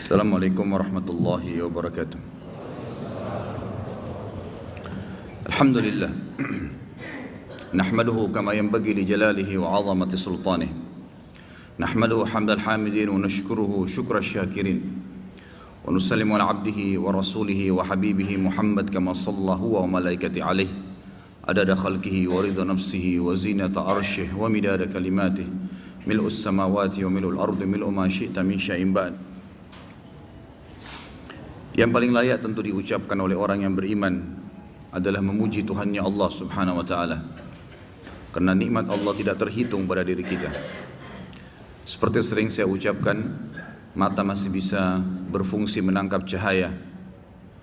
Assalamualaikum warahmatullahi wabarakatuh. Alhamdulillah. Nahmaduhu kama yanbaghi li jalalihi wa 'azamati sultanihi. Nahmaduhu hamdal hamidin wa nashkuruhu syukra syakirin. Wa nusallimu ala 'abdihi wa rasulihi wa habibihi Muhammad kama sallallahu wa malaikati alaihi adada khalqihi wa ridha nafsihi wa zinata arsyih wa midada kalimatihi mil'us samawati wa mil'ul ardi mil'u ma syi'ta min syai'in ba'd. Yang paling layak tentu diucapkan oleh orang yang beriman adalah memuji Tuhannya Allah subhanahu wa ta'ala, karena nikmat Allah tidak terhitung pada diri kita. Seperti sering saya ucapkan, mata masih bisa berfungsi menangkap cahaya,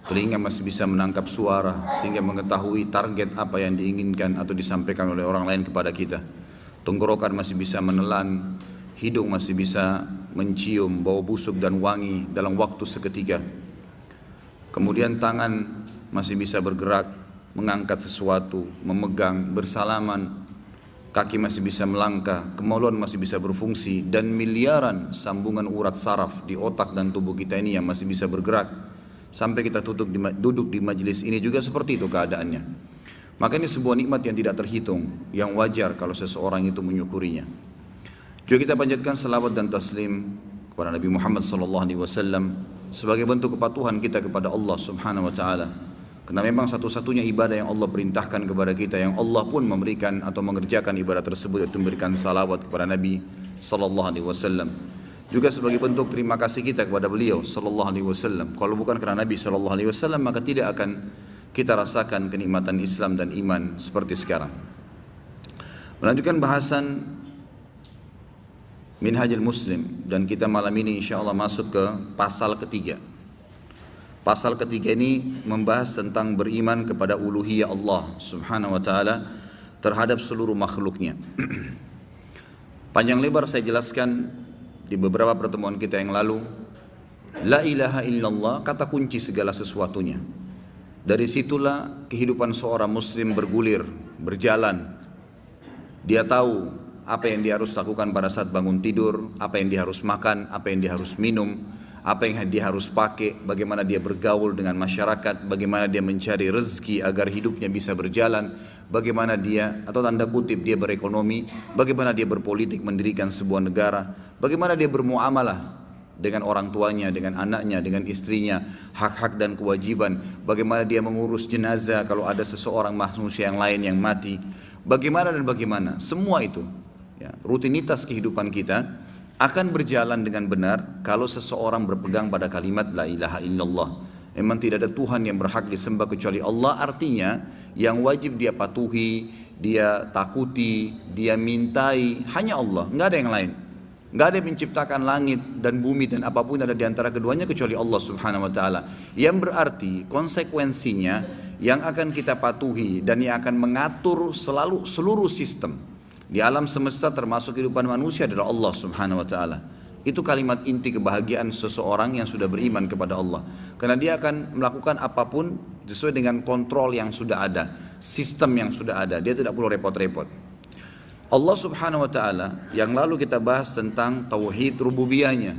telinga masih bisa menangkap suara sehingga mengetahui target apa yang diinginkan atau disampaikan oleh orang lain kepada kita. Tenggorokan masih bisa menelan, hidung masih bisa mencium bau busuk dan wangi dalam waktu seketika. Kemudian tangan masih bisa bergerak, mengangkat sesuatu, memegang, bersalaman. Kaki masih bisa melangkah, kemaluan masih bisa berfungsi, dan miliaran sambungan urat saraf di otak dan tubuh kita ini yang masih bisa bergerak. Sampai kita duduk di majelis ini juga seperti itu keadaannya. Maka ini sebuah nikmat yang tidak terhitung, yang wajar kalau seseorang itu menyukurinya. Juga kita panjatkan salawat dan taslim kepada Nabi Muhammad SAW sebagai bentuk kepatuhan kita kepada Allah subhanahu wa ta'ala, karena memang satu-satunya ibadah yang Allah perintahkan kepada kita, yang Allah pun memberikan atau mengerjakan ibadah tersebut, yaitu memberikan salawat kepada Nabi SAW. Juga sebagai bentuk terima kasih kita kepada beliau SAW. Kalau bukan karena Nabi SAW, maka tidak akan kita rasakan kenikmatan Islam dan iman seperti sekarang. Melanjutkan bahasan Minhajul Muslim, dan kita malam ini insya Allah masuk ke pasal ketiga. Pasal ketiga ini membahas tentang beriman kepada uluhiyah Allah subhanahu wa ta'ala terhadap seluruh makhluknya. Panjang lebar saya jelaskan di beberapa pertemuan kita yang lalu. La ilaha illallah, kata kunci segala sesuatunya. Dari situlah kehidupan seorang muslim bergulir, berjalan. Dia tahu apa yang dia harus lakukan pada saat bangun tidur, apa yang dia harus makan, apa yang dia harus minum, apa yang dia harus pakai, bagaimana dia bergaul dengan masyarakat, bagaimana dia mencari rezeki agar hidupnya bisa berjalan, bagaimana dia, atau tanda kutip, dia berekonomi, bagaimana dia berpolitik mendirikan sebuah negara, bagaimana dia bermuamalah dengan orang tuanya, dengan anaknya, dengan istrinya, hak-hak dan kewajiban, bagaimana dia mengurus jenazah kalau ada seseorang manusia yang lain yang mati, bagaimana dan bagaimana, semua itu. Ya, rutinitas kehidupan kita akan berjalan dengan benar kalau seseorang berpegang pada kalimat la ilaha illallah. Memang tidak ada Tuhan yang berhak disembah kecuali Allah, artinya yang wajib dia patuhi, dia takuti, dia mintai hanya Allah, nggak ada yang lain. Nggak ada yang menciptakan langit dan bumi dan apapun ada di antara keduanya kecuali Allah subhanahu wa ta'ala. Yang berarti konsekuensinya yang akan kita patuhi dan yang akan mengatur selalu seluruh sistem di alam semesta termasuk kehidupan manusia adalah Allah subhanahu wa ta'ala. Itu kalimat inti kebahagiaan seseorang yang sudah beriman kepada Allah, karena dia akan melakukan apapun sesuai dengan kontrol yang sudah ada, sistem yang sudah ada, dia tidak perlu repot-repot. Allah subhanahu wa ta'ala yang lalu kita bahas tentang tauhid rububiyahnya,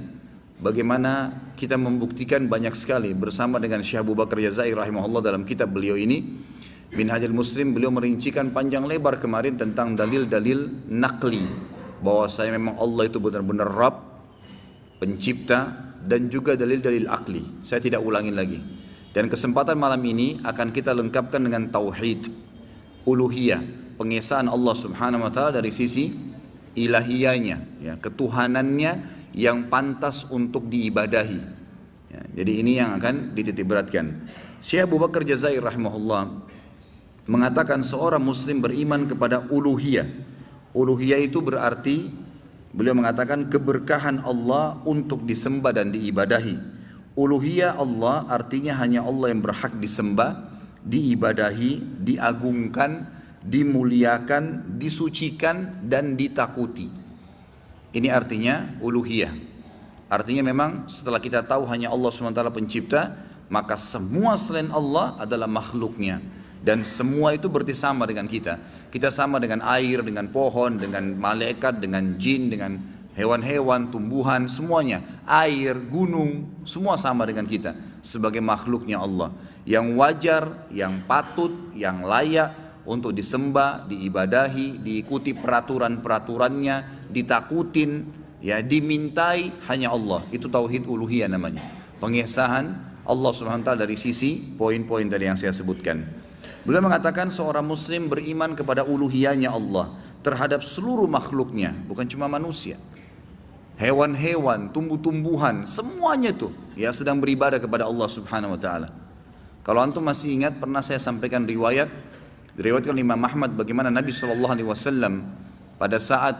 bagaimana kita membuktikan banyak sekali bersama dengan Syekh Abu Bakar Jazair rahimahullah dalam kitab beliau ini Minhajul Muslim. Beliau merincikan panjang lebar kemarin tentang dalil-dalil nakli, bahwa saya memang Allah itu benar-benar Rabb, pencipta, dan juga dalil-dalil akli. Saya tidak ulangin lagi. Dan kesempatan malam ini akan kita lengkapkan dengan tauhid uluhiyah, pengesaan Allah subhanahu wa ta'ala dari sisi ilahiyahnya, ya, ketuhanannya yang pantas untuk diibadahi. Ya, jadi ini yang akan dititik beratkan. Syekh Abu Bakar Jazair rahimahullah mengatakan seorang muslim beriman kepada uluhiyah. Uluhiyah itu berarti, beliau mengatakan, keberkahan Allah untuk disembah dan diibadahi. Uluhiyah Allah artinya hanya Allah yang berhak disembah, diibadahi, diagungkan, dimuliakan, disucikan, dan ditakuti. Ini artinya uluhiyah. Artinya memang setelah kita tahu hanya Allah SWT pencipta, maka semua selain Allah adalah makhluknya. Dan semua itu berarti sama dengan kita. Kita sama dengan air, dengan pohon, dengan malaikat, dengan jin, dengan Hewan-hewan, tumbuhan, semuanya, air, gunung, semua sama dengan kita sebagai makhluknya Allah yang wajar, yang patut, yang layak untuk disembah, diibadahi, diikuti peraturan-peraturannya, ditakutin, ya, dimintai hanya Allah. Itu tauhid uluhiyah namanya. Pengesahan Allah Subhanahu wa taala dari sisi poin-poin tadi yang saya sebutkan. Beliau mengatakan seorang muslim beriman kepada uluhiyahnya Allah terhadap seluruh makhluknya, bukan cuma manusia. Hewan-hewan, tumbuh-tumbuhan, semuanya itu ya sedang beribadah kepada Allah Subhanahu wa taala. Kalau antum masih ingat, pernah saya sampaikan diriwayatkan oleh Imam Ahmad bagaimana Nabi SAW pada saat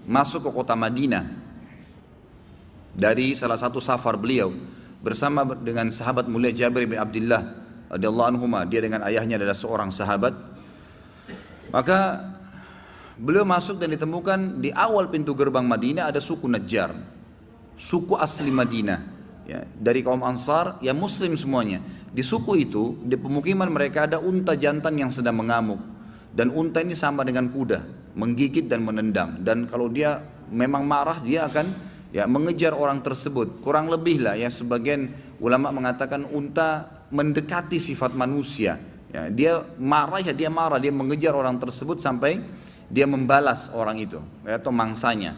masuk ke kota Madinah dari salah satu safar beliau bersama dengan sahabat mulia Jabir bin Abdullah radhiyallahu anhuma, dia dengan ayahnya adalah seorang sahabat. Maka beliau masuk dan ditemukan di awal pintu gerbang Madinah ada suku Najjar, suku asli Madinah, ya, dari kaum Ansar, ya muslim semuanya. Di suku itu, di pemukiman mereka ada unta jantan yang sedang mengamuk, dan unta ini sama dengan kuda, menggigit dan menendang, dan kalau dia memang marah dia akan ya mengejar orang tersebut. Kurang lebih lah ya, sebagian ulama mengatakan unta mendekati sifat manusia, ya, dia marah, dia mengejar orang tersebut sampai dia membalas orang itu atau mangsanya.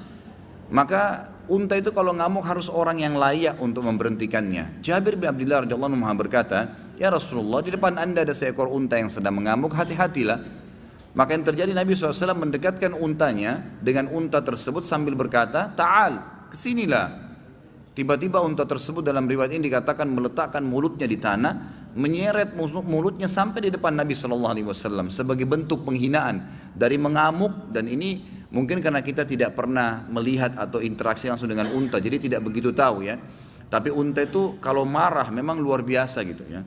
Maka unta itu kalau ngamuk harus orang yang layak untuk memberhentikannya. Jabir bin Abdullah radhiyallahu anhu berkata, "Ya Rasulullah, di depan Anda ada seekor unta yang sedang mengamuk, hati-hatilah." Maka yang terjadi, Nabi SAW mendekatkan untanya dengan unta tersebut sambil berkata, "Ta'al, kesinilah." Tiba-tiba unta tersebut dalam riwayat ini dikatakan meletakkan mulutnya di tanah, menyeret mulutnya sampai di depan Nabi SAW sebagai bentuk penghinaan dari mengamuk. Dan ini mungkin karena kita tidak pernah melihat atau interaksi langsung dengan unta, jadi tidak begitu tahu ya. Tapi unta itu kalau marah memang luar biasa gitu ya.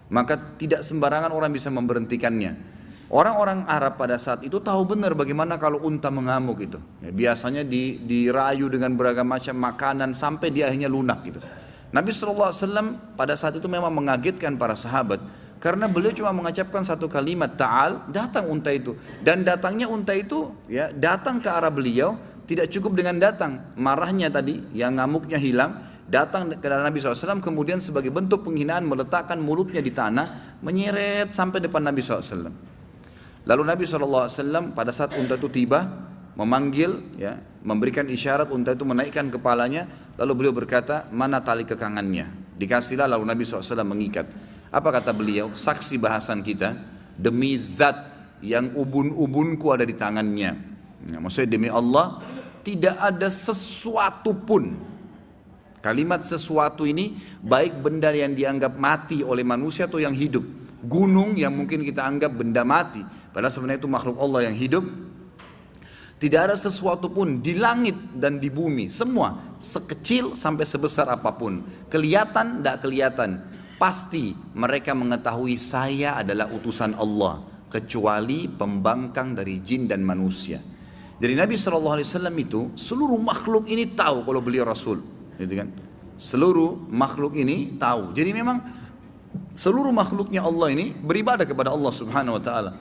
Maka tidak sembarangan orang bisa memberhentikannya. Orang-orang Arab pada saat itu tahu benar bagaimana kalau unta mengamuk itu. Ya, biasanya dirayu dengan beragam macam makanan sampai dia akhirnya lunak gitu. Nabi SAW pada saat itu memang mengagetkan para sahabat karena beliau cuma mengucapkan satu kalimat ta'al, datang unta itu. Dan datangnya unta itu ya datang ke arah beliau, tidak cukup dengan datang, marahnya tadi yang ngamuknya hilang, datang ke arah Nabi SAW, kemudian sebagai bentuk penghinaan meletakkan mulutnya di tanah, menyeret sampai depan Nabi SAW. Lalu Nabi SAW pada saat unta itu tiba memanggil, ya, memberikan isyarat, unta itu menaikkan kepalanya, lalu beliau berkata, "Mana tali kekangannya?" Dikasihlah, lalu Nabi SAW mengikat. Apa kata beliau? Saksi bahasan kita, demi zat yang ubun-ubunku ada di tangannya. Ya, maksudnya demi Allah tidak ada sesuatu pun. Kalimat sesuatu ini baik benda yang dianggap mati oleh manusia atau yang hidup. Gunung yang mungkin kita anggap benda mati, padahal sebenarnya itu makhluk Allah yang hidup. Tidak ada sesuatu pun di langit dan di bumi, semua sekecil sampai sebesar apapun, kelihatan tidak kelihatan, pasti mereka mengetahui saya adalah utusan Allah, kecuali pembangkang dari jin dan manusia. Jadi Nabi SAW itu seluruh makhluk ini tahu kalau beliau Rasul, gitu kan? Seluruh makhluk ini tahu. Jadi memang seluruh makhluknya Allah ini beribadah kepada Allah Subhanahu Wa Taala.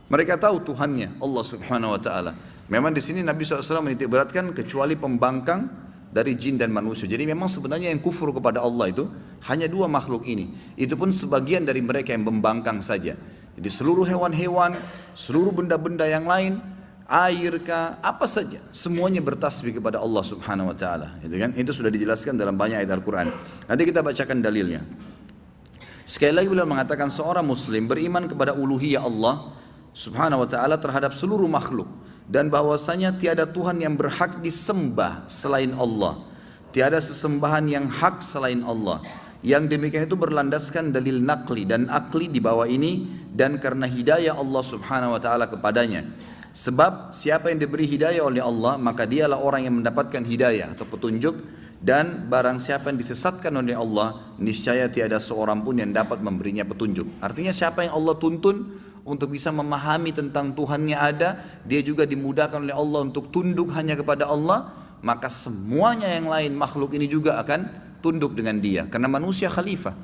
Mereka tahu Tuhannya Allah Subhanahu Wa Taala. Memang di sini Nabi SAW menitik beratkan kecuali pembangkang dari jin dan manusia. Jadi memang sebenarnya yang kufur kepada Allah itu hanya dua makhluk ini. Itu pun sebagian dari mereka yang membangkang saja. Jadi seluruh hewan-hewan, seluruh benda-benda yang lain, air kah, apa saja, semuanya bertasbih kepada Allah Subhanahu Wa Taala. Itu kan? Itu sudah dijelaskan dalam banyak ayat Al-Quran. Nanti kita bacakan dalilnya. Sekali lagi beliau mengatakan seorang muslim beriman kepada uluhiyah Allah Subhanahu Wa Taala terhadap seluruh makhluk. Dan bahwasanya tiada Tuhan yang berhak disembah selain Allah, tiada sesembahan yang hak selain Allah. Yang demikian itu berlandaskan dalil naqli dan akli di bawah ini, dan karena hidayah Allah Subhanahu Wa Taala kepadanya. Sebab siapa yang diberi hidayah oleh Allah, maka dialah orang yang mendapatkan hidayah atau petunjuk. Dan barang siapa yang disesatkan oleh Allah, niscaya tiada seorang pun yang dapat memberinya petunjuk. Artinya siapa yang Allah tuntun untuk bisa memahami tentang Tuhannya ada, dia juga dimudahkan oleh Allah untuk tunduk hanya kepada Allah, maka semuanya yang lain makhluk ini juga akan tunduk dengan dia, karena manusia khalifah.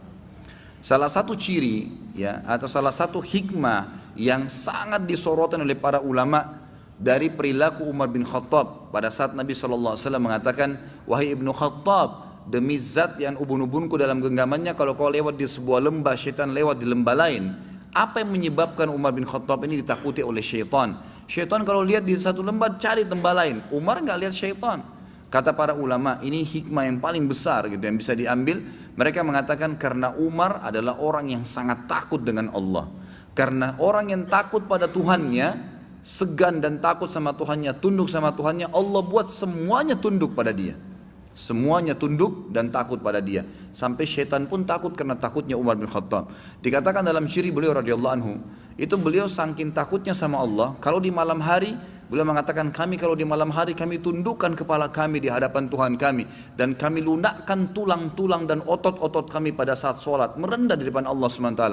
Salah satu ciri ya atau salah satu hikmah yang sangat disorotan oleh para ulama dari perilaku Umar bin Khattab pada saat Nabi SAW mengatakan, wahai Ibnu Khattab, demi zat yang ubun-ubunku dalam genggamannya, kalau kau lewat di sebuah lembah, syaitan lewat di lembah lain. Apa yang menyebabkan Umar bin Khattab ini ditakuti oleh syaitan? Syaitan kalau lihat di satu lembah cari lembah lain, Umar nggak lihat syaitan. Kata para ulama, ini hikmah yang paling besar gitu yang bisa diambil. Mereka mengatakan karena Umar adalah orang yang sangat takut dengan Allah. Karena orang yang takut pada Tuhannya, segan dan takut sama Tuhannya, tunduk sama Tuhannya, Allah buat semuanya tunduk pada dia. Semuanya tunduk dan takut pada dia. Sampai syaitan pun takut karena takutnya Umar bin Khattab. Dikatakan dalam ciri beliau radhiyallahu anhu, itu beliau saking takutnya sama Allah, kalau di malam hari, beliau mengatakan, kami kalau di malam hari kami tundukkan kepala kami di hadapan Tuhan kami, dan kami lunakkan tulang-tulang dan otot-otot kami pada saat sholat, merendah di depan Allah SWT.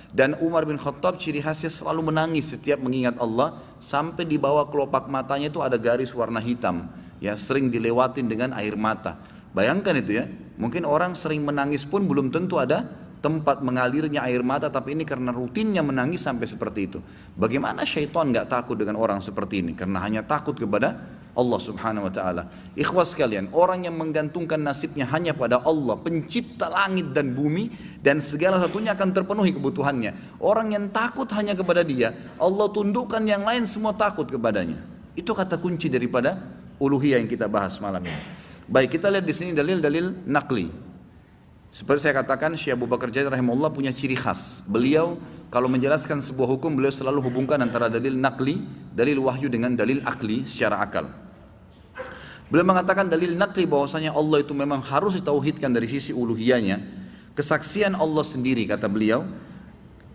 Dan Umar bin Khattab ciri khasnya selalu menangis setiap mengingat Allah, sampai di bawah kelopak matanya itu ada garis warna hitam, ya, sering dilewatin dengan air mata. Bayangkan itu ya, mungkin orang sering menangis pun belum tentu ada tempat mengalirnya air mata, tapi ini karena rutinnya menangis sampai seperti itu. Bagaimana syaitan nggak takut dengan orang seperti ini? Karena hanya takut kepada Allah Subhanahu wa taala. Ikhwas sekalian, orang yang menggantungkan nasibnya hanya pada Allah, pencipta langit dan bumi, dan segala satunya akan terpenuhi kebutuhannya. Orang yang takut hanya kepada Dia, Allah tundukkan yang lain semua takut kepadanya. Itu kata kunci daripada uluhiyah yang kita bahas malam ini. Baik, kita lihat di sini dalil-dalil nakli. Seperti saya katakan, Syekh Abu Bakar Jaid rahimahullah punya ciri khas. Beliau kalau menjelaskan sebuah hukum, beliau selalu hubungkan antara dalil nakli, dalil wahyu dengan dalil akli secara akal. Beliau mengatakan dalil nakli bahwasanya Allah itu memang harus ditauhidkan dari sisi uluhiyahnya. Kesaksian Allah sendiri, kata beliau,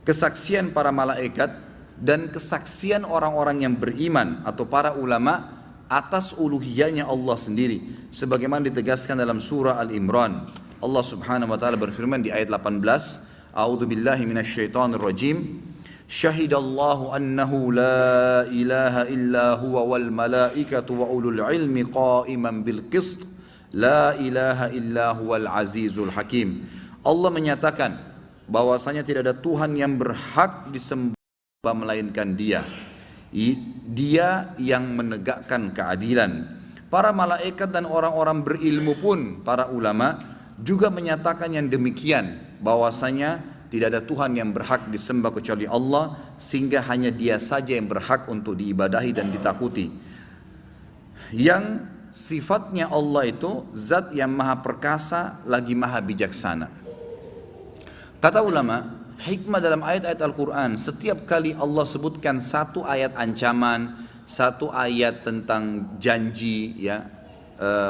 kesaksian para malaikat, dan kesaksian orang-orang yang beriman atau para ulama atas uluhiyahnya Allah sendiri, sebagaimana ditegaskan dalam surah Al-Imran. Allah Subhanahu wa taala berfirman di ayat 18, A'udzu billahi minasyaitonir rajim. Syahidallahu annahu la ilaha illa huwa wal malaikatu wa ulul ilmi qa'iman bil qist. La ilaha illa huwal azizul hakim. Allah menyatakan bahwasanya tidak ada Tuhan yang berhak disembah melainkan Dia. Dia yang menegakkan keadilan. Para malaikat dan orang-orang berilmu pun, para ulama juga menyatakan yang demikian, bahwasanya tidak ada Tuhan yang berhak disembah kecuali Allah, sehingga hanya Dia saja yang berhak untuk diibadahi dan ditakuti. Yang sifatnya Allah itu zat yang maha perkasa lagi maha bijaksana. Kata ulama, hikmah dalam ayat-ayat Al-Quran, setiap kali Allah sebutkan satu ayat ancaman, satu ayat tentang janji, ya,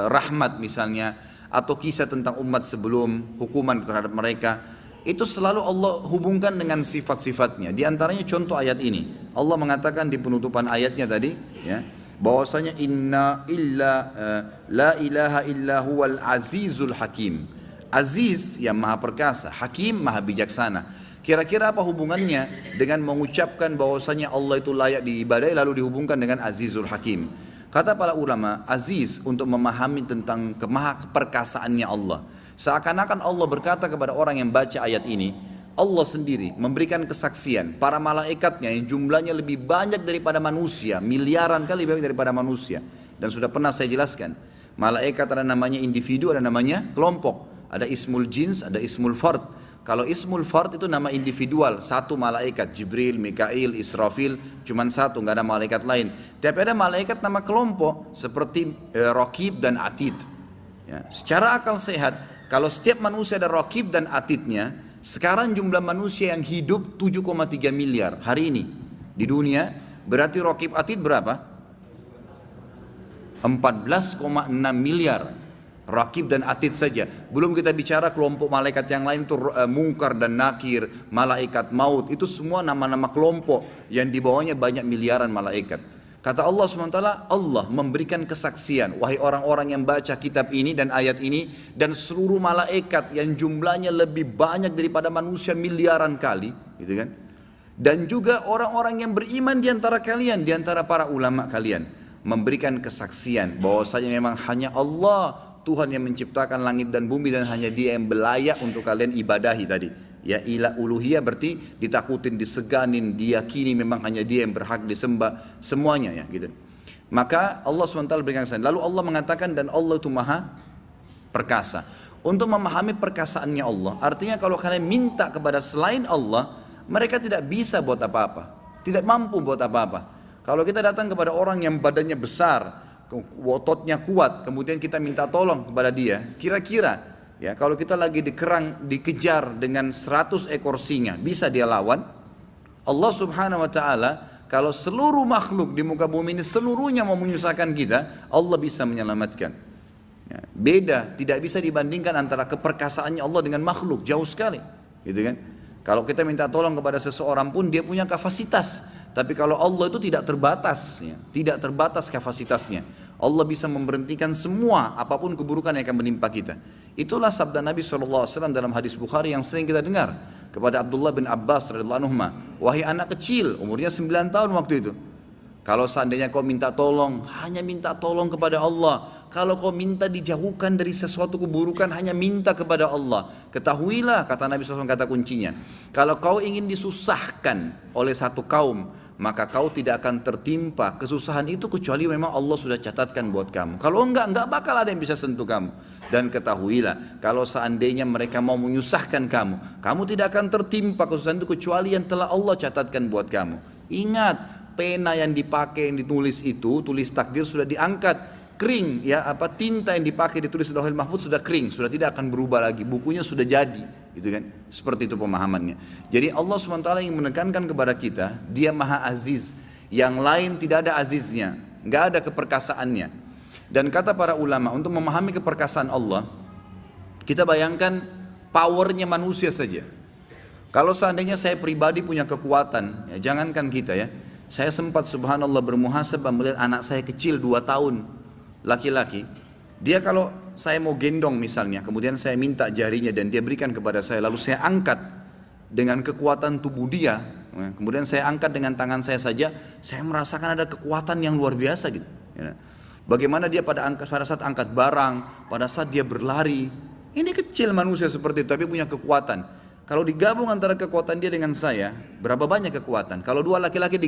rahmat misalnya, atau kisah tentang umat sebelum, hukuman terhadap mereka, itu selalu Allah hubungkan dengan sifat-sifatnya. Di antaranya contoh ayat ini, Allah mengatakan di penutupan ayatnya tadi, ya, bahwasanya la ilaha illa huwal azizul hakim. Aziz yang maha perkasa, hakim maha bijaksana. Kira-kira apa hubungannya dengan mengucapkan bahwasanya Allah itu layak diibadahi lalu dihubungkan dengan Azizul Hakim? Kata para ulama, aziz untuk memahami tentang kemaha perkasaannya Allah. Seakan-akan Allah berkata kepada orang yang baca ayat ini, Allah sendiri memberikan kesaksian, para malaikatnya yang jumlahnya lebih banyak daripada manusia, miliaran kali lebih banyak daripada manusia. Dan sudah pernah saya jelaskan, malaikat ada namanya individu, ada namanya kelompok. Ada ismul jins, ada ismul fard. Kalau ismul fard itu nama individual, satu malaikat, Jibril, Mikail, Israfil, cuman satu, nggak ada malaikat lain. Tapi ada malaikat nama kelompok, seperti Raqib dan Atid. Ya, secara akal sehat, kalau setiap manusia ada Raqib dan Atidnya, sekarang jumlah manusia yang hidup 7,3 miliar hari ini di dunia, berarti Raqib Atid berapa? 14,6 miliar. Raqib dan Atid saja. Belum kita bicara kelompok malaikat yang lain itu Munkar dan Nakir, malaikat maut, itu semua nama-nama kelompok yang di bawahnya banyak miliaran malaikat. Kata Allah SWT, Allah memberikan kesaksian, wahai orang-orang yang baca kitab ini dan ayat ini, dan seluruh malaikat yang jumlahnya lebih banyak daripada manusia miliaran kali, gitu kan? Dan juga orang-orang yang beriman di antara kalian, di antara para ulama kalian, memberikan kesaksian bahwasanya memang hanya Allah Tuhan yang menciptakan langit dan bumi, dan hanya Dia yang belayak untuk kalian ibadahi tadi. Ya, ilah uluhiyah berarti ditakutin, diseganin, diyakini memang hanya Dia yang berhak disembah semuanya, ya gitu. Maka Allah SWT berikan kesaksian. Lalu Allah mengatakan dan Allah itu maha perkasa. Untuk memahami perkasaannya Allah, artinya kalau kalian minta kepada selain Allah, mereka tidak bisa buat apa-apa, tidak mampu buat apa-apa. Kalau kita datang kepada orang yang badannya besar, ototnya kuat, kemudian kita minta tolong kepada dia, kira-kira ya kalau kita lagi dikejar dengan 100 ekor singa, bisa dia lawan? Allah Subhanahu wa Ta'ala, kalau seluruh makhluk di muka bumi ini seluruhnya mau menyusahkan kita, Allah bisa menyelamatkan. Ya, beda, tidak bisa dibandingkan antara keperkasaannya Allah dengan makhluk, jauh sekali, gitu kan? Kalau kita minta tolong kepada seseorang pun dia punya kapasitas, tapi kalau Allah itu tidak terbatas, ya, tidak terbatas kapasitasnya. Allah bisa memberhentikan semua apapun keburukan yang akan menimpa kita. Itulah sabda Nabi SAW dalam hadis Bukhari yang sering kita dengar kepada Abdullah bin Abbas radhiyallahu anhu, wahai anak kecil, umurnya 9 tahun waktu itu. Kalau seandainya kau minta tolong, hanya minta tolong kepada Allah. Kalau kau minta dijauhkan dari sesuatu keburukan, hanya minta kepada Allah. Ketahuilah, kata Nabi SAW, kata kuncinya, kalau kau ingin disusahkan oleh satu kaum, maka kau tidak akan tertimpa kesusahan itu kecuali memang Allah sudah catatkan buat kamu. Kalau enggak bakal ada yang bisa sentuh kamu. Dan ketahuilah, kalau seandainya mereka mau menyusahkan kamu, kamu tidak akan tertimpa kesusahan itu kecuali yang telah Allah catatkan buat kamu. Ingat, pena yang dipakai yang ditulis itu, tulis takdir sudah diangkat, kering ya, tinta yang dipakai ditulis di Lauhul Mahfuz sudah kering, sudah tidak akan berubah lagi, bukunya sudah jadi, gitu kan? Seperti itu pemahamannya. Jadi Allah SWT ingin menekankan kepada kita, Dia Maha Aziz, yang lain tidak ada aziznya, nggak ada keperkasaannya. Dan kata para ulama, untuk memahami keperkasaan Allah, kita bayangkan powernya manusia saja. Kalau seandainya saya pribadi punya kekuatan, ya jangankan kita ya, saya sempat subhanallah bermuhasabah melihat anak saya kecil 2 tahun, laki-laki. Dia kalau saya mau gendong misalnya, kemudian saya minta jarinya dan dia berikan kepada saya, lalu saya angkat dengan kekuatan tubuh dia, kemudian saya angkat dengan tangan saya saja, saya merasakan ada kekuatan yang luar biasa gitu. Bagaimana dia pada saat angkat barang, pada saat dia berlari, ini kecil manusia seperti itu tapi punya kekuatan. Kalau digabung antara kekuatan dia dengan saya, berapa banyak kekuatan? Kalau dua laki-laki,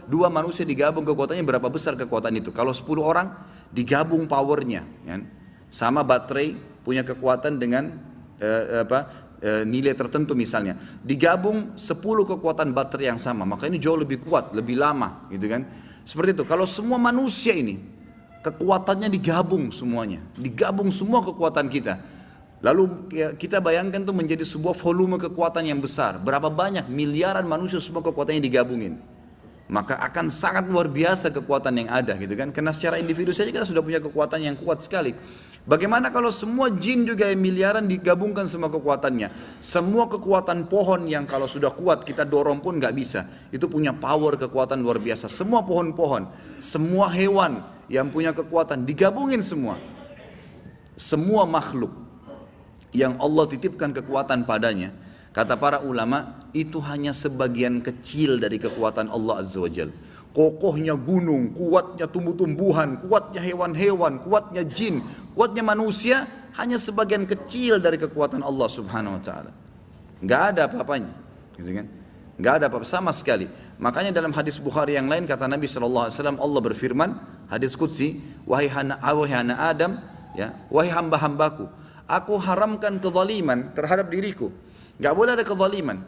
dua manusia digabung kekuatannya, berapa besar kekuatan itu? Kalau 10 orang digabung powernya, ya, sama baterai punya kekuatan dengan nilai tertentu misalnya, digabung 10 kekuatan baterai yang sama, maka ini jauh lebih kuat, lebih lama, gitu kan? Seperti itu. Kalau semua manusia ini kekuatannya digabung semuanya, digabung semua kekuatan kita. Lalu kita bayangkan itu menjadi sebuah volume kekuatan yang besar. Berapa banyak miliaran manusia semua kekuatannya digabungin. Maka akan sangat luar biasa kekuatan yang ada gitu kan. Karena secara individu saja kita sudah punya kekuatan yang kuat sekali. Bagaimana kalau semua jin juga yang miliaran digabungkan semua kekuatannya. Semua kekuatan pohon yang kalau sudah kuat kita dorong pun nggak bisa. Itu punya power kekuatan luar biasa. Semua pohon-pohon, semua hewan yang punya kekuatan digabungin semua. Semua makhluk yang Allah titipkan kekuatan padanya, kata para ulama, itu hanya sebagian kecil dari kekuatan Allah Azza wa Jalla. Kokohnya gunung, kuatnya tumbuh-tumbuhan, kuatnya hewan-hewan, kuatnya jin, kuatnya manusia, hanya sebagian kecil dari kekuatan Allah Subhanahu wa Ta'ala. Nggak ada apa-apanya, gitu kan? Nggak ada apa-apa sama sekali. Makanya dalam hadis Bukhari yang lain kata Nabi SAW, Allah berfirman, hadis Qudsi, wahai anak Adam, ya, wahai hamba-hambaku, aku haramkan kezaliman terhadap diriku. Gak boleh ada kezaliman.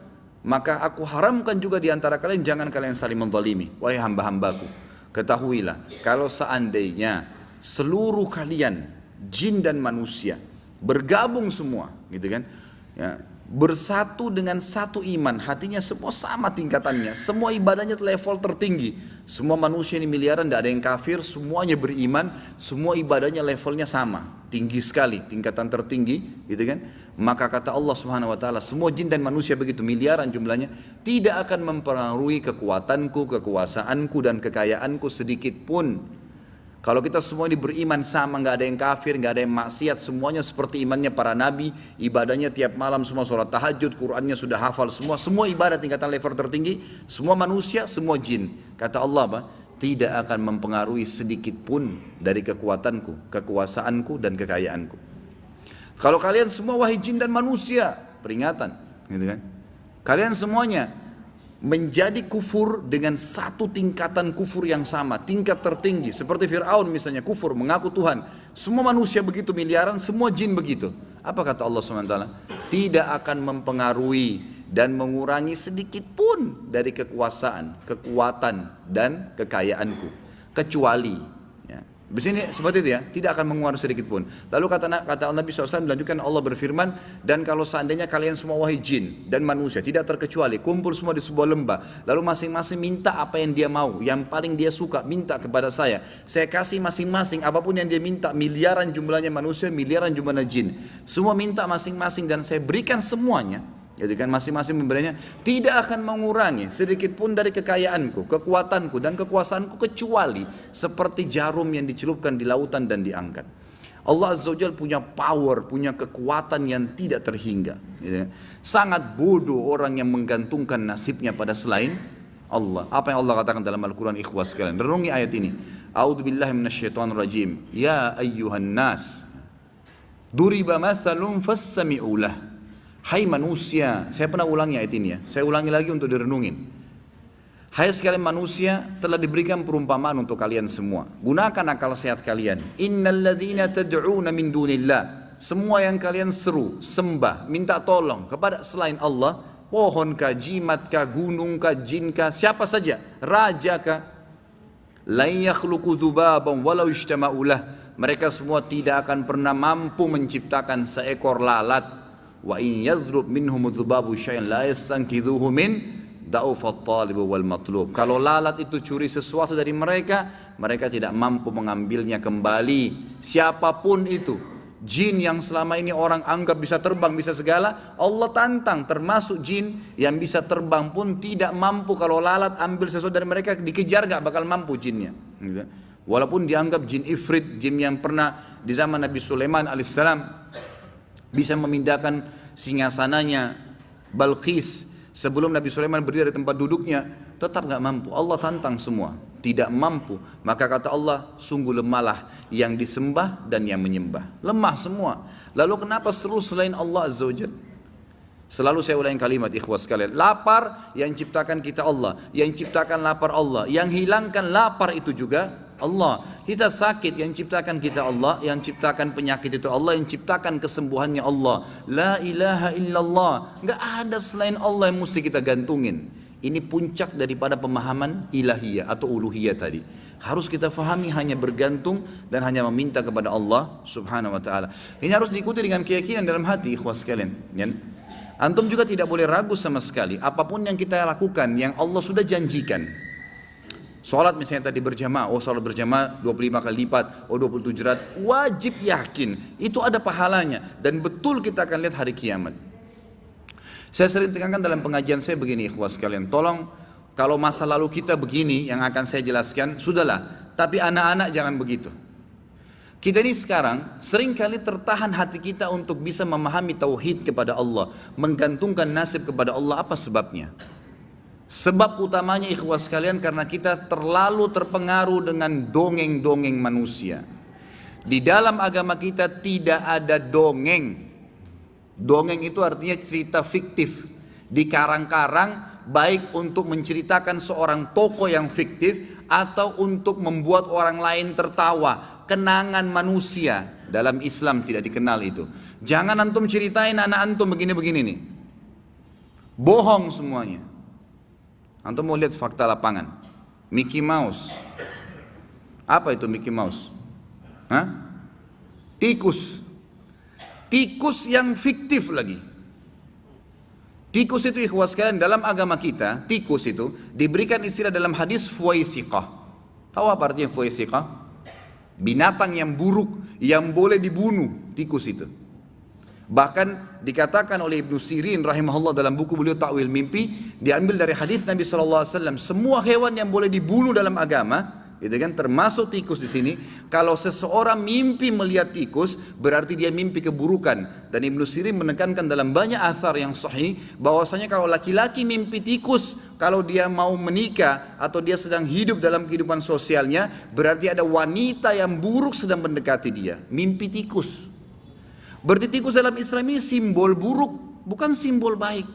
Maka aku haramkan juga di antara kalian, jangan kalian saling menzalimi. Wahai hamba-hambaku, ketahuilah kalau seandainya seluruh kalian, jin dan manusia, bergabung semua, gitu kan, ya, bersatu dengan satu iman, hatinya semua sama tingkatannya, semua ibadahnya level tertinggi, semua manusia ini miliaran, tidak ada yang kafir, semuanya beriman, semua ibadahnya levelnya sama, tinggi sekali, tingkatan tertinggi, gitu kan? Maka kata Allah Subhanahu Wa Taala, semua jin dan manusia begitu miliaran jumlahnya, tidak akan mempengaruhi kekuatanku, kekuasaanku dan kekayaanku sedikit pun. Kalau kita semua ini beriman sama, nggak ada yang kafir, nggak ada yang maksiat, semuanya seperti imannya para nabi, ibadahnya tiap malam semua sholat tahajud, Qurannya sudah hafal semua ibadah tingkatan level tertinggi, semua manusia, semua jin. Kata Allah apa? Tidak akan mempengaruhi sedikit pun dari kekuatanku, kekuasaanku dan kekayaanku. Kalau kalian semua wahai jin dan manusia, peringatan, gitu kan? Kalian semuanya menjadi kufur dengan satu tingkatan kufur yang sama, tingkat tertinggi. Seperti Fir'aun misalnya, kufur, mengaku Tuhan. Semua manusia begitu miliaran, semua jin begitu. Apa kata Allah SWT? Tidak akan mempengaruhi dan mengurangi sedikit pun dari kekuasaan, kekuatan, dan kekayaanku. Kecuali, ya. Di sini seperti itu ya, tidak akan mengurangi sedikit pun. Lalu kata Nabi SAW melanjutkan, Allah berfirman, dan kalau seandainya kalian semua wahai jin dan manusia, tidak terkecuali, kumpul semua di sebuah lembah, lalu masing-masing minta apa yang dia mau, yang paling dia suka, minta kepada saya kasih masing-masing apapun yang dia minta, miliaran jumlahnya manusia, miliaran jumlahnya jin, semua minta masing-masing dan saya berikan semuanya. Jadi kan masing-masing memberinya, tidak akan mengurangi sedikit pun dari kekayaanku, kekuatanku dan kekuasaanku, kecuali seperti jarum yang dicelupkan di lautan dan diangkat. Allah Azza wa Jalla punya power, punya kekuatan yang tidak terhingga. Sangat bodoh orang yang menggantungkan nasibnya pada selain Allah. Apa yang Allah katakan dalam Al-Quran, ikhwas sekalian, renungi ayat ini. A'udzubillahi minasyaitonirrajim. Ya ayyuhan nas, duriba mathalun fassami'u lah. Hai manusia, saya pernah ulangi ayat ini ya, saya ulangi lagi untuk direnungin. Hai sekalian manusia, telah diberikan perumpamaan untuk kalian semua. Gunakan akal sehat kalian. Innal ladzina tad'una min dunillah, semua yang kalian seru, sembah, minta tolong kepada selain Allah, pohon kah, jimat kah, gunung kah, jin kah, siapa saja, raja kah, la yakhluqu dzubaban walau ijtama'u lah, mereka semua tidak akan pernah mampu menciptakan seekor lalat. Wa in yadhrub minhum dzubabu syai'an la yastankidhuhu min da'ufat talib wal matlub. Kalau lalat itu curi sesuatu dari mereka, mereka tidak mampu mengambilnya kembali. Siapapun itu, jin yang selama ini orang anggap bisa terbang, bisa segala, Allah tantang, termasuk jin yang bisa terbang pun tidak mampu. Kalau lalat ambil sesuatu dari mereka, dikejar gak bakal mampu jinnya. Walaupun dianggap jin ifrit, jin yang pernah di zaman Nabi Sulaiman alaihissalam bisa memindahkan singgasananya Balqis sebelum Nabi Sulaiman berdiri di tempat duduknya, tetap gak mampu. Allah tantang semua, tidak mampu. Maka kata Allah, sungguh lemahlah yang disembah dan yang menyembah, lemah semua. Lalu kenapa seru selain Allah Azza wa Jalla? Selalu saya ulangi kalimat, ikhwas sekalian, lapar yang ciptakan kita Allah, yang ciptakan lapar Allah, yang hilangkan lapar itu juga Allah. Kita sakit, yang ciptakan kita Allah, yang ciptakan penyakit itu Allah, yang ciptakan kesembuhannya Allah. La ilaha illallah, enggak ada selain Allah yang mesti kita gantungin. Ini puncak daripada pemahaman ilahiyah atau uluhiyah tadi. Harus kita fahami hanya bergantung dan hanya meminta kepada Allah Subhanahu wa taala. Ini harus diikuti dengan keyakinan dalam hati, ikhwas sekalian, ya. Antum juga tidak boleh ragu sama sekali, apapun yang kita lakukan yang Allah sudah janjikan. Sholat misalnya tadi berjamaah, oh sholat berjamaah 25 kali lipat, oh 27 rakaat, wajib yakin itu ada pahalanya dan betul kita akan lihat hari kiamat. Saya sering tekankan dalam pengajian saya begini, ikhwas sekalian, tolong kalau masa lalu kita begini yang akan saya jelaskan, sudahlah, tapi anak-anak jangan begitu. Kita ini sekarang seringkali tertahan hati kita untuk bisa memahami tauhid kepada Allah, menggantungkan nasib kepada Allah. Apa sebabnya? Sebab utamanya, ikhwas sekalian, karena kita terlalu terpengaruh dengan dongeng-dongeng manusia. Di dalam agama kita tidak ada dongeng. Dongeng itu artinya cerita fiktif, dikarang-karang, baik untuk menceritakan seorang tokoh yang fiktif atau untuk membuat orang lain tertawa. Kenangan manusia dalam Islam tidak dikenal itu. Jangan antum ceritain anak antum begini-begini nih, bohong semuanya. Antum mau lihat fakta lapangan, Mickey Mouse, apa itu Mickey Mouse? Hah? Tikus. Tikus yang fiktif lagi. Tikus itu, ikhwas sekalian, dalam agama kita tikus itu diberikan istilah dalam hadis fuwaisiqah. Tahu apa artinya fuwaisiqah? Binatang yang buruk, yang boleh dibunuh, tikus itu. Bahkan dikatakan oleh Ibnu Sirin rahimahullah dalam buku beliau Ta'wil Mimpi, diambil dari hadis Nabi SAW, semua hewan yang boleh dibunuh dalam agama, gitu kan, termasuk tikus di sini. Kalau seseorang mimpi melihat tikus, berarti dia mimpi keburukan. Dan Ibnu Sirin menekankan dalam banyak athar yang sahih, bahwasanya kalau laki-laki mimpi tikus, kalau dia mau menikah atau dia sedang hidup dalam kehidupan sosialnya, berarti ada wanita yang buruk sedang mendekati dia. Mimpi tikus. Berarti tikus dalam Islam ini simbol buruk, bukan simbol baik.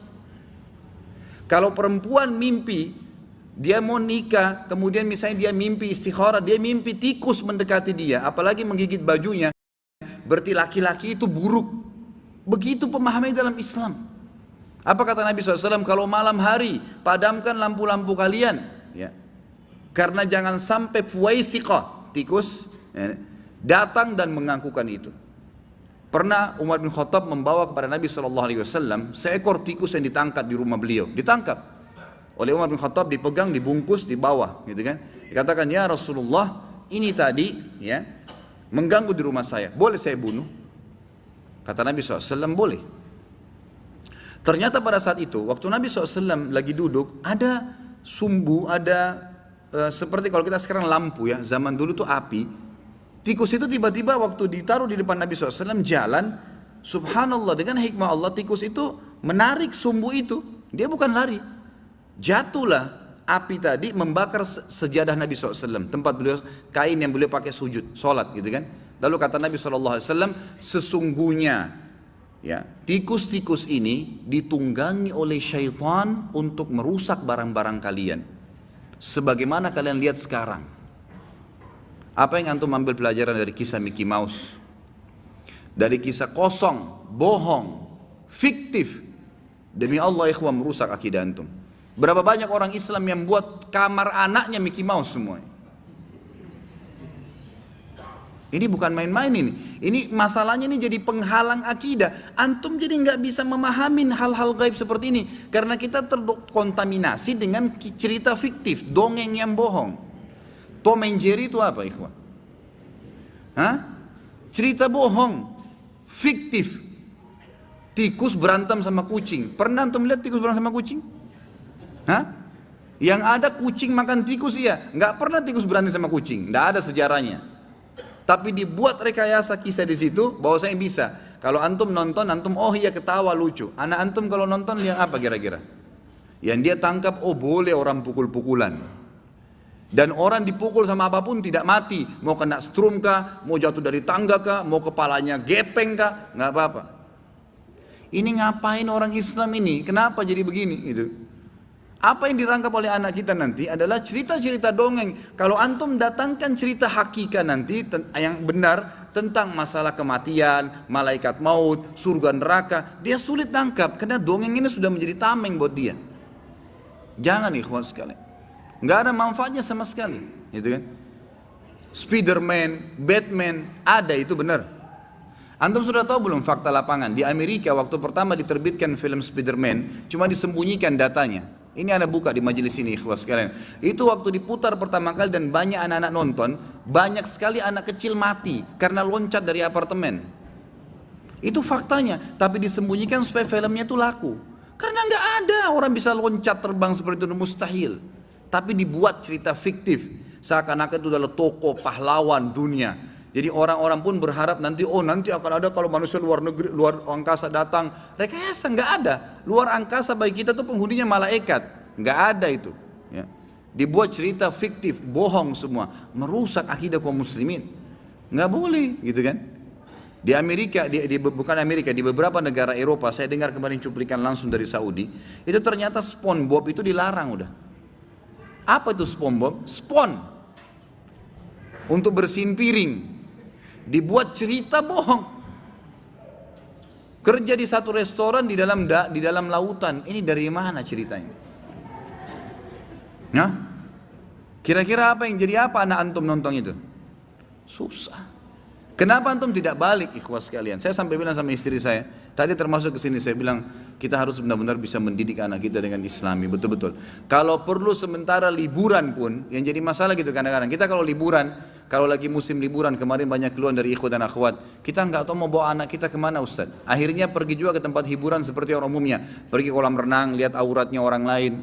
Kalau perempuan mimpi, dia mau nikah, kemudian misalnya dia mimpi istikharah, dia mimpi tikus mendekati dia, apalagi menggigit bajunya, berarti laki-laki itu buruk. Begitu pemahamannya dalam Islam. Apa kata Nabi SAW? Kalau malam hari, padamkan lampu-lampu kalian, ya. Karena jangan sampai fuwaisiqah, tikus, ya, datang dan mengganggukan itu. Pernah Umar bin Khattab membawa kepada Nabi SAW seekor tikus yang ditangkap di rumah beliau. Ditangkap oleh Umar bin Khattab, dipegang, dibungkus, dibawa, gitu kan. Dikatakan, ya Rasulullah, ini tadi ya mengganggu di rumah saya, boleh saya bunuh? Kata Nabi SAW, boleh. Ternyata pada saat itu, waktu Nabi SAW lagi duduk, ada sumbu, ada seperti kalau kita sekarang lampu ya, zaman dulu tuh api. Tikus itu tiba-tiba waktu ditaruh di depan Nabi SAW jalan, subhanallah, dengan hikmah Allah, tikus itu menarik sumbu itu, dia bukan lari. Jatuhlah api tadi membakar sejadah Nabi SAW, tempat beliau, kain yang beliau pakai sujud, sholat gitu kan. Lalu kata Nabi SAW, sesungguhnya ya, tikus-tikus ini ditunggangi oleh syaitan untuk merusak barang-barang kalian. Sebagaimana kalian lihat sekarang. Apa yang antum ambil pelajaran dari kisah Mickey Mouse? Dari kisah kosong, bohong, fiktif. Demi Allah ikhwan, merusak akidah antum. Berapa banyak orang Islam yang buat kamar anaknya Mickey Mouse semua. Ini bukan main-main ini. Ini masalahnya ini jadi penghalang akidah. Antum jadi nggak bisa memahamin hal-hal gaib seperti ini. Karena kita terkontaminasi dengan cerita fiktif, dongeng yang bohong. Tom and Jerry itu apa ikhwan? Hah? Cerita bohong, fiktif. Tikus berantem sama kucing. Pernah antum lihat tikus berantem sama kucing? Hah? Yang ada kucing makan tikus iya. Nggak pernah tikus berantem sama kucing. Nggak ada sejarahnya. Tapi dibuat rekayasa kisah di situ, bahwasanya bisa. Kalau antum nonton, antum oh iya ketawa lucu. Anak antum kalau nonton lihat apa kira-kira? Yang dia tangkap, oh boleh orang pukul-pukulan. Dan orang dipukul sama apapun tidak mati. Mau kena strum kah, mau jatuh dari tangga kah, mau kepalanya gepeng kah, nggak apa-apa. Ini ngapain orang Islam ini? Kenapa jadi begini? Gitu. Apa yang dirangkap oleh anak kita nanti adalah cerita-cerita dongeng. Kalau antum datangkan cerita hakikat nanti yang benar tentang masalah kematian, malaikat maut, surga neraka, dia sulit tangkap karena dongeng ini sudah menjadi tameng buat dia. Jangan ikhwan sekalian. Nggak ada manfaatnya sama sekali, gitu kan? Spiderman, Batman, ada itu benar. Antum sudah tahu belum fakta lapangan? Di Amerika waktu pertama diterbitkan film Spiderman, cuma disembunyikan datanya. Ini Anda buka di majelis ini, ikhwas sekalian. Itu waktu diputar pertama kali dan banyak anak-anak nonton, banyak sekali anak kecil mati karena loncat dari apartemen. Itu faktanya, tapi disembunyikan supaya filmnya itu laku. Karena nggak ada orang bisa loncat terbang seperti itu, mustahil. Tapi dibuat cerita fiktif, seakan-akan itu adalah tokoh pahlawan dunia. Jadi orang-orang pun berharap nanti, oh nanti akan ada kalau manusia luar negeri, luar angkasa datang. Rekayasa nggak ada. Luar angkasa bagi kita tuh penghuninya malaikat, nggak ada itu. Ya. Dibuat cerita fiktif, bohong semua, merusak akidah kaum muslimin. Nggak boleh, gitu kan? Di Amerika, bukan Amerika, di beberapa negara Eropa, saya dengar kemarin cuplikan langsung dari Saudi, itu ternyata SpongeBob itu dilarang udah. Apa itu SpongeBob? Spon untuk bersihin piring. Dibuat cerita bohong. Kerja di satu restoran di dalam lautan. Ini dari mana ceritanya? Nah, kira-kira apa yang jadi apa anak antum nonton itu? Susah. Kenapa antum tidak balik ikhwas sekalian? Saya sampai bilang sama istri saya, tadi termasuk ke sini saya bilang kita harus benar-benar bisa mendidik anak kita dengan Islami betul-betul. Kalau perlu sementara liburan pun yang jadi masalah gitu kadang-kadang. Kita kalau liburan, kalau lagi musim liburan kemarin banyak keluhan dari ikhwan dan akhwat, kita nggak tahu mau bawa anak kita kemana Ustaz. Akhirnya pergi juga ke tempat hiburan seperti orang umumnya, pergi kolam renang, lihat auratnya orang lain,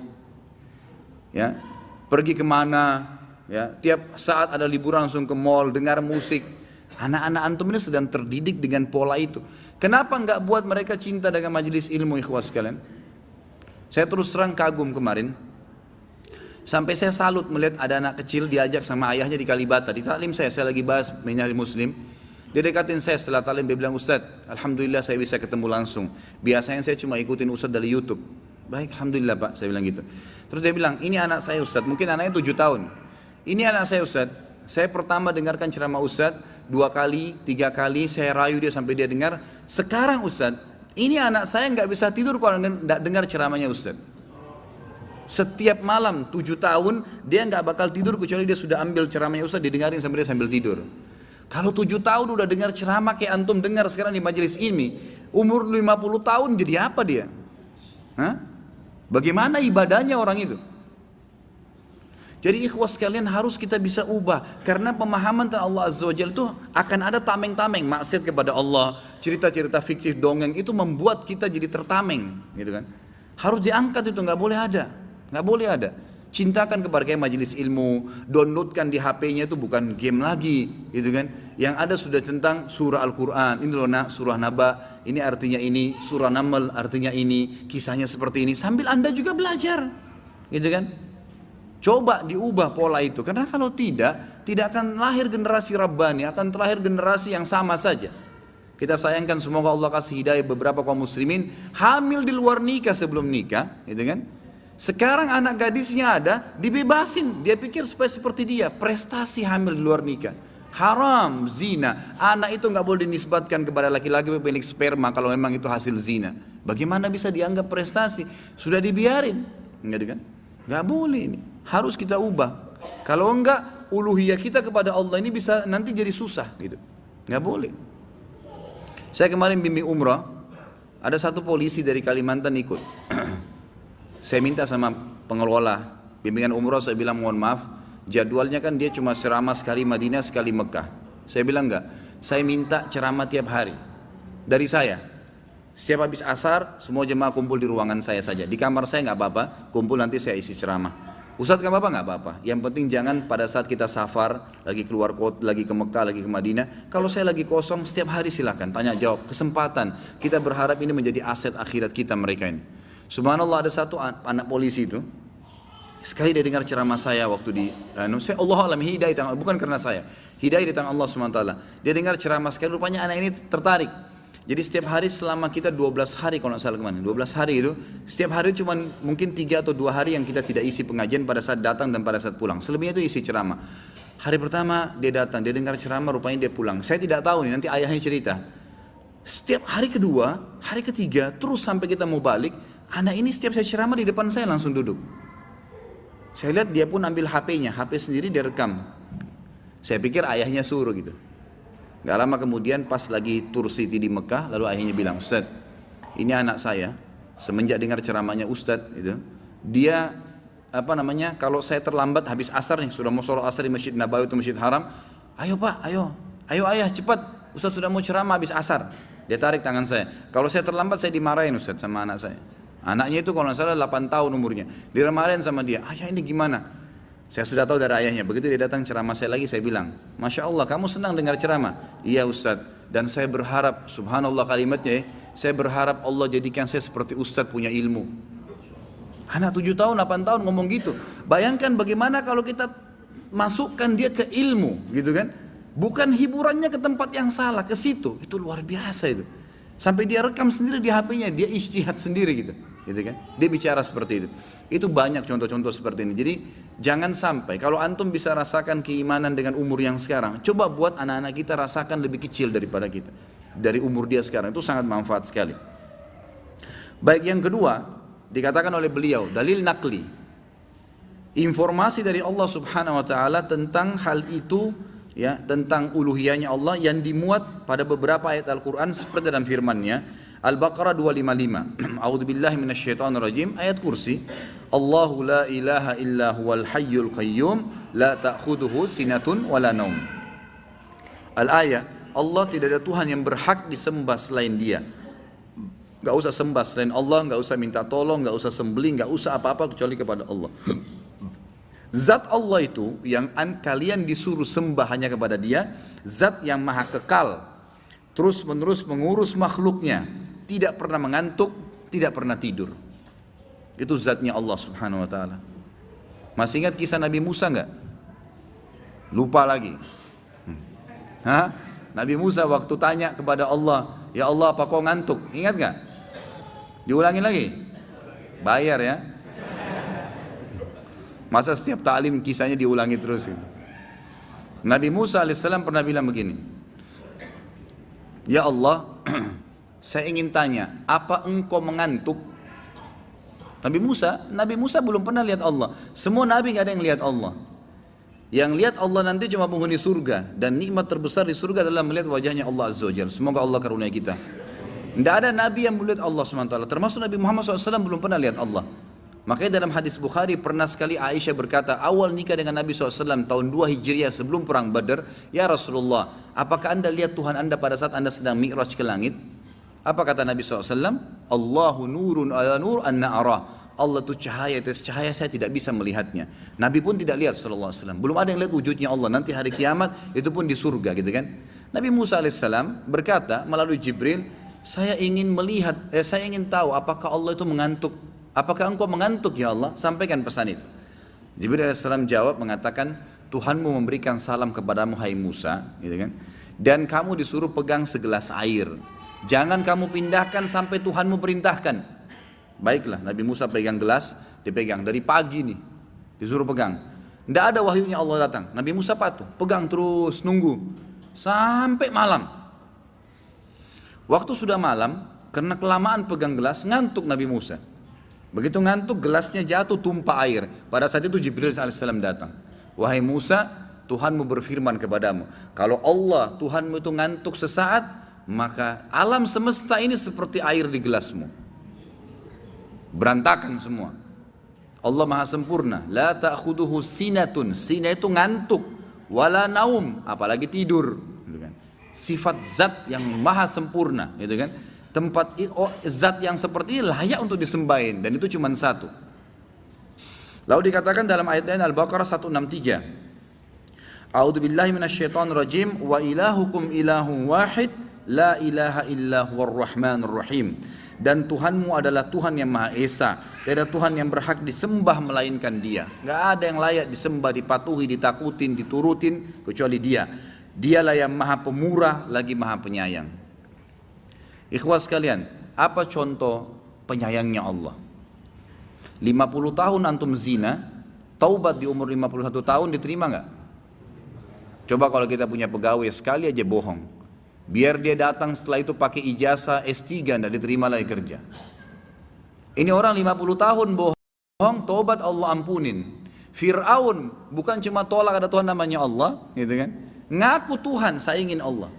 ya, pergi kemana, ya, tiap saat ada liburan langsung ke mall, dengar musik. Anak-anak antum ini sedang terdidik dengan pola itu. Kenapa nggak buat mereka cinta dengan majelis ilmu ikhwas sekalian? Saya terus terang kagum kemarin. Sampai saya salut melihat ada anak kecil diajak sama ayahnya di Kalibata. Di taklim saya lagi bahas minhajul muslim. Dia dekatin saya setelah taklim, dia bilang, Ustaz, alhamdulillah saya bisa ketemu langsung. Biasanya saya cuma ikutin Ustaz dari YouTube. Baik, alhamdulillah Pak, saya bilang gitu. Terus dia bilang, ini anak saya Ustaz, mungkin anaknya 7 tahun. Ini anak saya Ustaz, saya pertama dengarkan ceramah Ustaz, 2 kali, 3 kali, saya rayu dia sampai dia dengar. Sekarang Ustaz, ini anak saya nggak bisa tidur kalau nggak dengar ceramahnya Ustaz. Setiap malam 7 tahun, dia nggak bakal tidur kecuali dia sudah ambil ceramahnya Ustaz, didengarin sampai dia sambil tidur. Kalau 7 tahun udah dengar ceramah kayak antum dengar sekarang di majelis ini, umur 50 tahun jadi apa dia? Hah? Bagaimana ibadahnya orang itu? Jadi ikhwas sekalian harus kita bisa ubah. Karena pemahaman tentang Allah Azza wa Jalla itu akan ada tameng-tameng. Maksiat kepada Allah, cerita-cerita fiktif dongeng itu membuat kita jadi tertameng, gitu kan. Harus diangkat itu, nggak boleh ada. Nggak boleh ada. Cintakan kepada kayak majelis ilmu, downloadkan di HP-nya itu bukan game lagi, gitu kan. Yang ada sudah tentang surah Al-Quran, ini loh nak, surah Naba, ini artinya ini, surah Naml artinya ini, kisahnya seperti ini, sambil Anda juga belajar, gitu kan. Coba diubah pola itu, karena kalau tidak akan lahir generasi Rabbani, akan terlahir generasi yang sama saja. Kita sayangkan semoga Allah kasih hidayah beberapa kaum muslimin, hamil di luar nikah sebelum nikah, gitu kan. Sekarang anak gadisnya ada, dibebasin. Dia pikir supaya seperti dia, prestasi hamil di luar nikah. Haram, zina. Anak itu nggak boleh dinisbatkan kepada laki-laki pemilik sperma kalau memang itu hasil zina. Bagaimana bisa dianggap prestasi? Sudah dibiarin, nggak kan? Nggak boleh ini. Harus kita ubah. Kalau enggak, uluhiyah kita kepada Allah ini bisa nanti jadi susah, gitu. Nggak boleh. Saya kemarin bimbing umrah, ada satu polisi dari Kalimantan ikut. Saya minta sama pengelola bimbingan umrah, saya bilang mohon maaf, jadwalnya kan dia cuma ceramah sekali Madinah, sekali Mekah. Saya bilang enggak, saya minta ceramah tiap hari dari saya. Setiap habis asar, semua jemaah kumpul di ruangan saya saja. Di kamar saya nggak apa-apa, kumpul nanti saya isi ceramah. Ustadz nggak apa-apa, nggak apa-apa. Yang penting jangan pada saat kita safar, lagi keluar kota, lagi ke Mekah, lagi ke Madinah. Kalau saya lagi kosong, setiap hari silakan tanya jawab, kesempatan. Kita berharap ini menjadi aset akhirat kita mereka ini. Subhanallah, ada satu anak polisi itu, sekali dia dengar ceramah saya waktu di, saya Allah alam hidayah, bukan karena saya, hidayah di tangan Allah SWT. Dia dengar ceramah sekali, rupanya anak ini tertarik. Jadi setiap hari selama kita 12 hari kalau nggak salah kemana, 12 hari itu, setiap hari cuma mungkin 3 atau 2 hari yang kita tidak isi pengajian pada saat datang dan pada saat pulang. Selebihnya itu isi ceramah. Hari pertama dia datang, dia dengar ceramah, rupanya dia pulang. Saya tidak tahu nih, nanti ayahnya cerita. Setiap hari kedua, hari ketiga, terus sampai kita mau balik, anak ini setiap saya ceramah di depan saya langsung duduk. Saya lihat dia pun ambil HP-nya, HP sendiri dia rekam. Saya pikir ayahnya suruh gitu. Gak lama kemudian pas lagi tour city di Mekah, lalu ayahnya bilang, Ustaz, ini anak saya, semenjak dengar ceramahnya Ustaz, gitu, dia kalau saya terlambat habis asar nih, sudah mau sholat asar di Masjid Nabawi atau Masjid Haram, ayo Pak, ayo ayah cepat, Ustaz sudah mau ceramah habis asar. Dia tarik tangan saya. Kalau saya terlambat saya dimarahin Ustaz sama anak saya. Anaknya itu kalau nggak salah 8 tahun umurnya. Dimarahin sama dia. Ayah ini gimana? Saya sudah tahu dari ayahnya. Begitu dia datang ceramah saya lagi, saya bilang, Masya Allah kamu senang dengar ceramah? Iya Ustaz. Dan saya berharap, subhanallah kalimatnya, saya berharap Allah jadikan saya seperti Ustaz punya ilmu. Anak 7 tahun, 8 tahun ngomong gitu. Bayangkan bagaimana kalau kita masukkan dia ke ilmu, gitu kan? Bukan hiburannya ke tempat yang salah, ke situ. Itu luar biasa itu. Sampai dia rekam sendiri di HP-nya, dia ijtihad sendiri gitu kan? Dia bicara seperti itu. Itu banyak contoh-contoh seperti ini. Jadi jangan sampai, kalau antum bisa rasakan keimanan dengan umur yang sekarang, coba buat anak-anak kita rasakan lebih kecil daripada kita. Dari umur dia sekarang, itu sangat manfaat sekali. Baik, yang kedua, dikatakan oleh beliau, dalil nakli. Informasi dari Allah Subhanahu wa taala tentang hal itu, ya, tentang uluhiyahnya Allah yang dimuat pada beberapa ayat Al-Qur'an seperti dalam firman-Nya Al-Baqarah 255. A'udzubillahi minasyaitonirrajim, ayat kursi. Allahu la ilaha illa huwal hayyul qayyum la ta'khudhuhu sinatun wala naum. Al-ayat, Allah tidak ada Tuhan yang berhak disembah selain Dia. Enggak usah sembah selain Allah, enggak usah minta tolong, enggak usah sembelih, enggak usah apa-apa kecuali kepada Allah. Zat Allah itu yang kalian disuruh sembah hanya kepada Dia, zat yang maha kekal, terus menerus mengurus makhluknya, tidak pernah mengantuk, tidak pernah tidur. Itu zatnya Allah Subhanahu wa taala. Masih ingat kisah Nabi Musa enggak? Lupa lagi. Nabi Musa waktu tanya kepada Allah, ya Allah apa kau ngantuk? Ingat enggak? Diulangi lagi. Bayar ya. Masa setiap ta'lim kisahnya diulangi terus ini. Nabi Musa alaihissalam pernah bilang begini, ya Allah, saya ingin tanya, apa engkau mengantuk? Nabi Musa belum pernah lihat Allah. Semua nabi nggak ada yang lihat Allah. Yang lihat Allah nanti cuma penghuni surga, dan nikmat terbesar di surga adalah melihat wajahnya Allah Azza wa Jalla. Semoga Allah karunia kita. Tidak ada nabi yang melihat Allah SWT, termasuk Nabi Muhammad SAW belum pernah lihat Allah. Makanya dalam hadis Bukhari pernah sekali Aisyah berkata, awal nikah dengan Nabi SAW tahun 2 Hijriah sebelum perang Badar, ya Rasulullah, apakah anda lihat Tuhan anda pada saat anda sedang mi'raj ke langit? Apa kata Nabi SAW? Allahu nurun ala nur anna arah. Allah itu cahaya, atas cahaya saya tidak bisa melihatnya. Nabi pun tidak lihat SAW. Belum ada yang lihat wujudnya Allah. Nanti hari kiamat itu pun di surga gitu kan. Nabi Musa AS berkata melalui Jibril, saya ingin melihat, saya ingin tahu apakah Allah itu mengantuk. Apakah engkau mengantuk ya Allah? Sampaikan pesan itu. Jibril AS jawab mengatakan, Tuhanmu memberikan salam kepadamu hai Musa, gitu kan. Dan kamu disuruh pegang segelas air. Jangan kamu pindahkan sampai Tuhanmu perintahkan. Baiklah, Nabi Musa pegang gelas, dipegang dari pagi nih, disuruh pegang. Tidak ada wahyunya Allah datang. Nabi Musa patuh, pegang terus, nunggu sampai malam. Waktu sudah malam, karena kelamaan pegang gelas, ngantuk Nabi Musa. Begitu ngantuk, gelasnya jatuh, tumpah air. Pada saat itu Jibril AS datang. Wahai Musa, Tuhanmu berfirman kepadamu, kalau Allah Tuhanmu itu ngantuk sesaat, maka alam semesta ini seperti air di gelasmu. Berantakan semua. Allah maha sempurna. La ta'khuduhu sinatun. Sina itu ngantuk. Wala naum, apalagi tidur. Sifat zat yang maha sempurna, gitu kan. Tempat zat yang seperti ini layak untuk disembahin, dan itu cuma satu. Lalu dikatakan dalam ayat lain Al-Baqarah 163. A'udzubillahi minasyaitonirrajim wa ilahukum ilahun wahid la ilaha illa huwar rahmanur rahim. Dan Tuhanmu adalah Tuhan yang Maha Esa. Tidak ada Tuhan yang berhak disembah melainkan Dia. Nggak ada yang layak disembah, dipatuhi, ditakutin, diturutin kecuali Dia. Dialah yang Maha Pemurah lagi Maha Penyayang. Ikhwas sekalian, apa contoh penyayangnya Allah? 50 tahun antum zina, taubat di umur 51 tahun diterima nggak? Coba kalau kita punya pegawai sekali aja bohong, biar dia datang setelah itu pakai ijazah S3 tidak diterima lagi kerja. Ini orang 50 tahun bohong, tobat Allah ampunin. Fir'aun bukan cuma tolak ada Tuhan namanya Allah, gitu kan? Ngaku Tuhan, saya ingin Allah.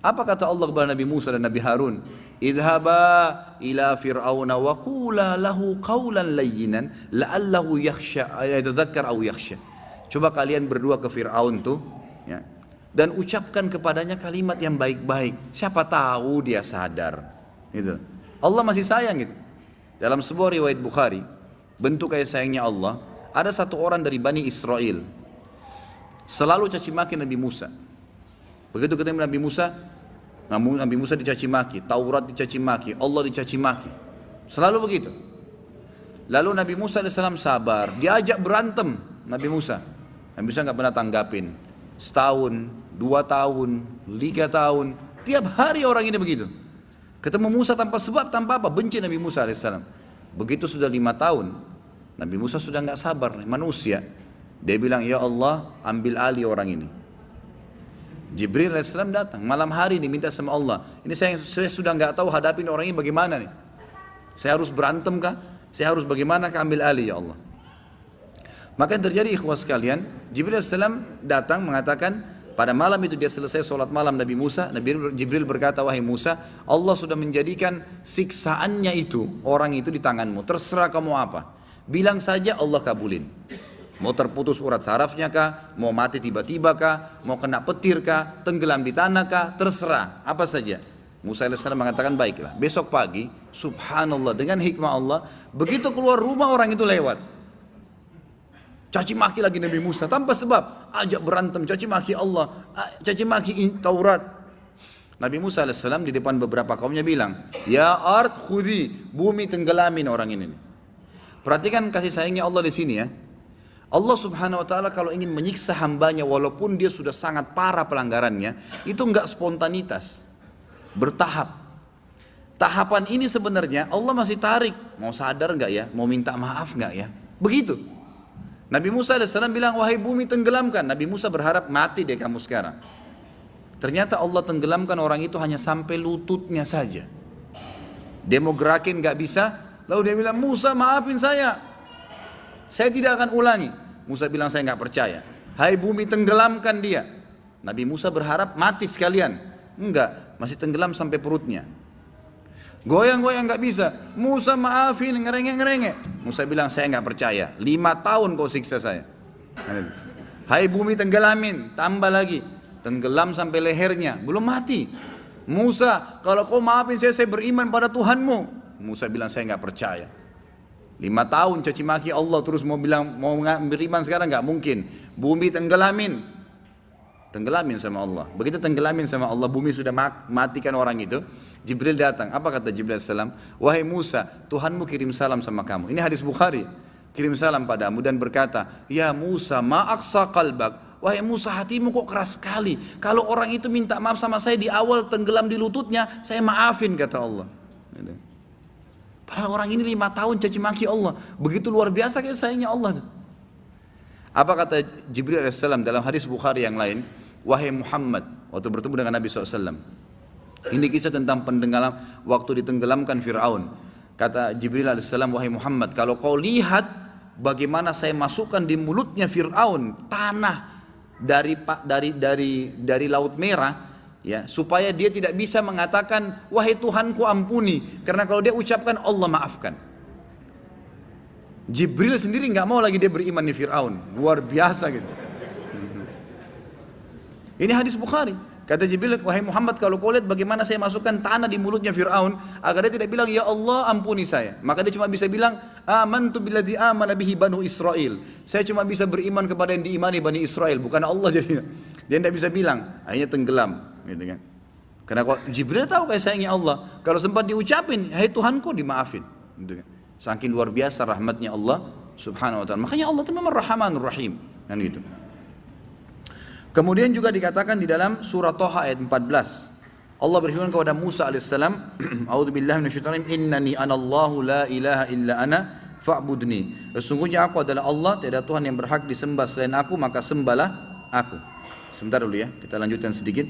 Apa kata Allah kepada Nabi Musa dan Nabi Harun? Idhaba ila fir'auna wa qula lahu qawlan layyinan la'allahu yakhsha yatadhakkar aw yakhsha. Coba kalian berdua ke Fir'aun tuh, ya. Dan ucapkan kepadanya kalimat yang baik-baik. Siapa tahu dia sadar. Gitu. Allah masih sayang gitu. Dalam sebuah riwayat Bukhari, bentuk kasih sayangnya Allah, ada satu orang dari Bani Israel selalu caci maki Nabi Musa. Begitu ketemu Nabi Musa dicaci maki, Taurat dicaci maki, Allah dicaci maki. Selalu begitu. Lalu Nabi Musa AS sabar, diajak berantem Nabi Musa. Nabi Musa nggak pernah tanggapin. Setahun, 2 tahun, 3 tahun, tiap hari orang ini begitu. Ketemu Musa tanpa sebab, tanpa apa, benci Nabi Musa AS. Begitu sudah 5 tahun, Nabi Musa sudah nggak sabar, manusia. Dia bilang, ya Allah, ambil alih orang ini. Jibril AS datang, malam hari diminta sama Allah. Ini saya sudah nggak tahu hadapin orang ini bagaimana nih. Saya harus berantem kah? Saya harus bagaimana kah ambil alih ya Allah. Maka yang terjadi ikhwas sekalian, Jibril AS datang mengatakan, pada malam itu dia selesai sholat malam Nabi Musa, Jibril berkata, wahai Musa, Allah sudah menjadikan siksaannya itu, orang itu di tanganmu, terserah kamu apa. Bilang saja Allah kabulin. Mau terputus urat sarafnya kah, mau mati tiba-tiba kah, mau kena petir kah, tenggelam di tanah kah, terserah, apa saja. Musa AS mengatakan baiklah. Besok pagi, subhanallah, dengan hikmah Allah, begitu keluar rumah orang itu lewat. Caci maki lagi Nabi Musa tanpa sebab, ajak berantem, caci maki Allah, caci maki Taurat. Nabi Musa AS di depan beberapa kaumnya bilang, ya ard khudi, bumi tenggelamin orang ini. Perhatikan kasih sayangnya Allah di sini ya. Allah subhanahu wa ta'ala kalau ingin menyiksa hambanya walaupun dia sudah sangat parah pelanggarannya, itu enggak spontanitas, bertahap. Tahapan ini sebenarnya Allah masih tarik, mau sadar nggak ya, mau minta maaf nggak ya, begitu. Nabi Musa AS bilang, wahai bumi tenggelamkan. Nabi Musa berharap mati deh kamu sekarang. Ternyata Allah tenggelamkan orang itu hanya sampai lututnya saja. Dia mau gerakin nggak bisa, lalu dia bilang, Musa maafin saya tidak akan ulangi. Musa bilang, saya nggak percaya. Hai bumi tenggelamkan dia. Nabi Musa berharap mati sekalian. Enggak, masih tenggelam sampai perutnya. Goyang-goyang nggak bisa. Musa maafin, ngerengek-ngerengek. Musa bilang, saya nggak percaya. 5 tahun kau siksa saya. Hai bumi tenggelamin, tambah lagi. Tenggelam sampai lehernya, belum mati. Musa, kalau kau maafin saya beriman pada Tuhanmu. Musa bilang, saya nggak percaya. 5 tahun caci maki Allah, terus mau bilang mau beriman sekarang nggak mungkin. Bumi tenggelamin sama Allah. Begitu tenggelamin sama Allah, bumi sudah matikan orang itu. Jibril datang. Apa kata Jibril salam? Wahai Musa, Tuhanmu kirim salam sama kamu. Ini hadis Bukhari. Kirim salam padamu dan berkata, ya Musa, ma'aksa qalbak. Wahai Musa, hatimu kok keras sekali. Kalau orang itu minta maaf sama saya di awal tenggelam di lututnya, saya maafin, kata Allah. Padahal orang ini 5 tahun caci maki Allah. Begitu luar biasa kayak sayangnya Allah. Apa kata Jibril AS dalam hadis Bukhari yang lain? Wahai Muhammad, waktu bertemu dengan Nabi SAW. Ini kisah tentang pendenggelam waktu ditenggelamkan Fir'aun. Kata Jibril AS, wahai Muhammad, kalau kau lihat bagaimana saya masukkan di mulutnya Fir'aun tanah dari Laut Merah, ya, supaya dia tidak bisa mengatakan wahai Tuhanku ampuni, karena kalau dia ucapkan Allah maafkan. Jibril sendiri nggak mau lagi dia beriman di Fir'aun, luar biasa gitu. Ini hadis Bukhari. Kata Jibril, wahai Muhammad, kalau kau lihat bagaimana saya masukkan tanah di mulutnya Fir'aun, agar dia tidak bilang ya Allah ampuni saya, maka dia cuma bisa bilang amantu billadzi amana bihi banu Israel. Saya cuma bisa beriman kepada yang diimani Bani Israel, bukan Allah. Jadi dia tidak bisa bilang, akhirnya tenggelam, gitu kan. Karena Jibril tahu kayak sayangnya Allah, kalau sempat diucapin hai Tuhanku, dimaafin, gitu kan. Saking luar biasa rahmatnya Allah subhanahu wa ta'ala. Makanya Allah itu memang Rahmanur Rahim, kan gitu. Kemudian juga dikatakan di dalam surah Toha ayat 14, Allah berfirman kepada Musa alaihissalam, A'udzubillahi minasyaitonir rajim, innani anallahu la ilaha illa ana fa'budni. Sesungguhnya aku adalah Allah, tiada Tuhan yang berhak disembah selain aku, maka sembahlah aku. Sebentar dulu ya, kita lanjutkan sedikit.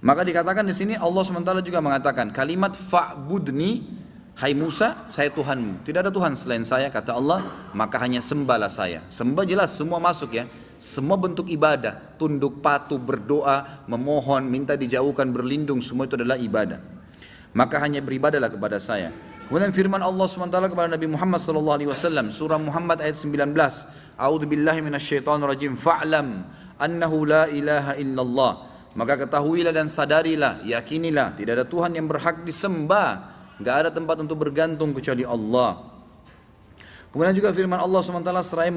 Maka dikatakan di sini Allah SWT juga mengatakan kalimat fa'budni, hai Musa, saya Tuhanmu. Tidak ada Tuhan selain saya, kata Allah, maka hanya sembahlah saya. Sembah jelas semua masuk ya. Semua bentuk ibadah, tunduk patuh, berdoa, memohon, minta dijauhkan, berlindung, semua itu adalah ibadah. Maka hanya beribadahlah kepada saya. Kemudian firman Allah SWT kepada Nabi Muhammad SAW, surah Muhammad ayat 19, A'udzubillahi minasyaitonirrajim, fa'lam annahu la ilaha illallah. Maka ketahuilah dan sadarilah, yakinilah, tidak ada Tuhan yang berhak disembah, gak ada tempat untuk bergantung kecuali Allah. Kemudian juga firman Allah SWT seraya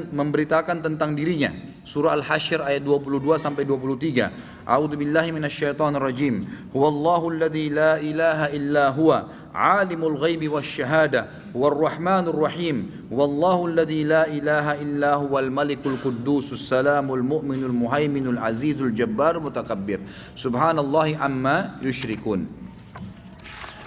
memberitakan tentang dirinya. Surah Al-Hasyr ayat 22 sampai 23. A'udzubillahi minasyaitonirrajim. Huwallahu alladzi la ilaha illa huwa, alimul ghaibi wasyahada, huwarrahmanur rahim. Wallahu alladzi la ilaha illa huwal malikul quddusus salamul mu'minul muhaiminul azizul jabbarul mutakabbir. Subhanallahi amma yusyrikun.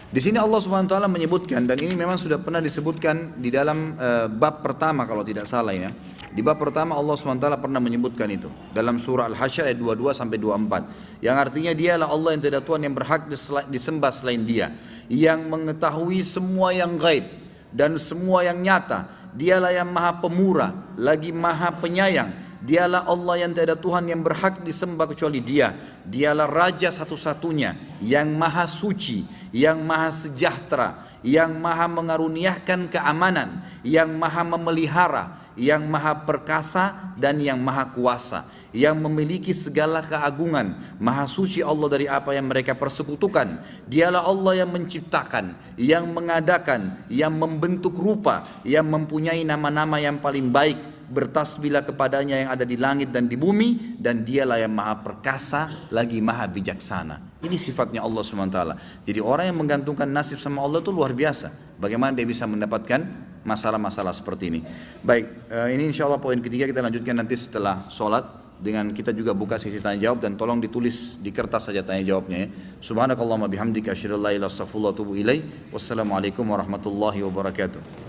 Di sini Allah Subhanahu wa taala menyebutkan, dan ini memang sudah pernah disebutkan di dalam bab pertama kalau tidak salah ya. Di bab pertama Allah Subhanahu wa taala pernah menyebutkan itu dalam surah Al-Hasyr ayat 22 sampai 24. Yang artinya dialah Allah yang tidak Tuhan yang berhak disembah selain Dia, yang mengetahui semua yang gaib dan semua yang nyata. Dialah yang Maha Pemurah, lagi Maha Penyayang. Dialah Allah yang tidak ada Tuhan yang berhak disembah kecuali Dia. Dialah Raja satu-satunya yang Maha Suci, yang Maha Sejahtera, yang Maha mengaruniakan keamanan, yang Maha memelihara, yang Maha Perkasa dan yang Maha Kuasa, yang memiliki segala keagungan. Maha suci Allah dari apa yang mereka persekutukan. Dialah Allah yang menciptakan, yang mengadakan, yang membentuk rupa, yang mempunyai nama-nama yang paling baik. Bertasbihlah kepadanya yang ada di langit dan di bumi, dan dialah yang Maha Perkasa lagi Maha Bijaksana. Ini sifatnya Allah SWT. Jadi orang yang menggantungkan nasib sama Allah itu luar biasa. Bagaimana dia bisa mendapatkan masalah-masalah seperti ini. Baik, ini insya Allah poin ketiga kita lanjutkan nanti setelah sholat. dengan kita juga buka sesi tanya jawab, dan tolong ditulis di kertas saja tanya jawabnya ya. Subhanakallahumma bihamdika asyhadu an la ilaha illa anta astaghfiruka wa atubu ilaik. Wassalamualaikum warahmatullahi wabarakatuh.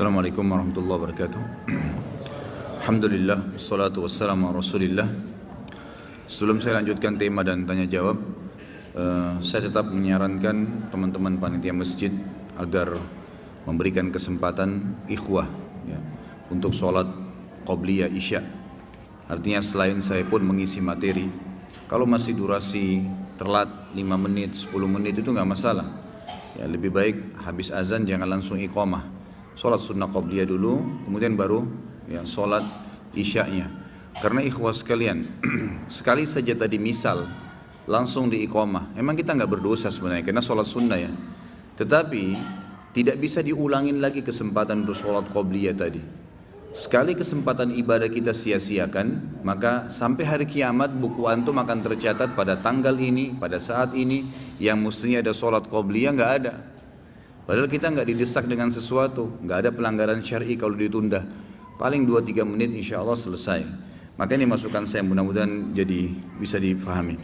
Assalamualaikum warahmatullahi wabarakatuh. Alhamdulillah, wassalatu wassalamu ala rasulillah. Sebelum saya lanjutkan tema dan tanya jawab, saya tetap menyarankan teman-teman panitia masjid agar memberikan kesempatan ikhwah ya, untuk sholat qobliyah isya. Artinya selain saya pun mengisi materi, kalau masih durasi telat 5 menit, 10 menit itu nggak masalah ya, lebih baik habis azan jangan langsung iqamah, sholat sunnah qobliyah dulu, kemudian baru ya sholat isya'nya. Karena ikhwah sekalian, sekali saja tadi misal langsung di iqamah, emang kita nggak berdosa sebenarnya karena sholat sunnah ya, tetapi tidak bisa diulangin lagi kesempatan untuk sholat qobliyah tadi. Sekali kesempatan ibadah kita sia-siakan, maka sampai hari kiamat buku antum akan tercatat pada tanggal ini, pada saat ini yang mestinya ada sholat qobliyah nggak ada. Padahal kita nggak didesak dengan sesuatu, nggak ada pelanggaran syar'i kalau ditunda. Paling 2-3 menit insya Allah selesai. Maka ini masukan saya, mudah-mudahan jadi bisa difahami.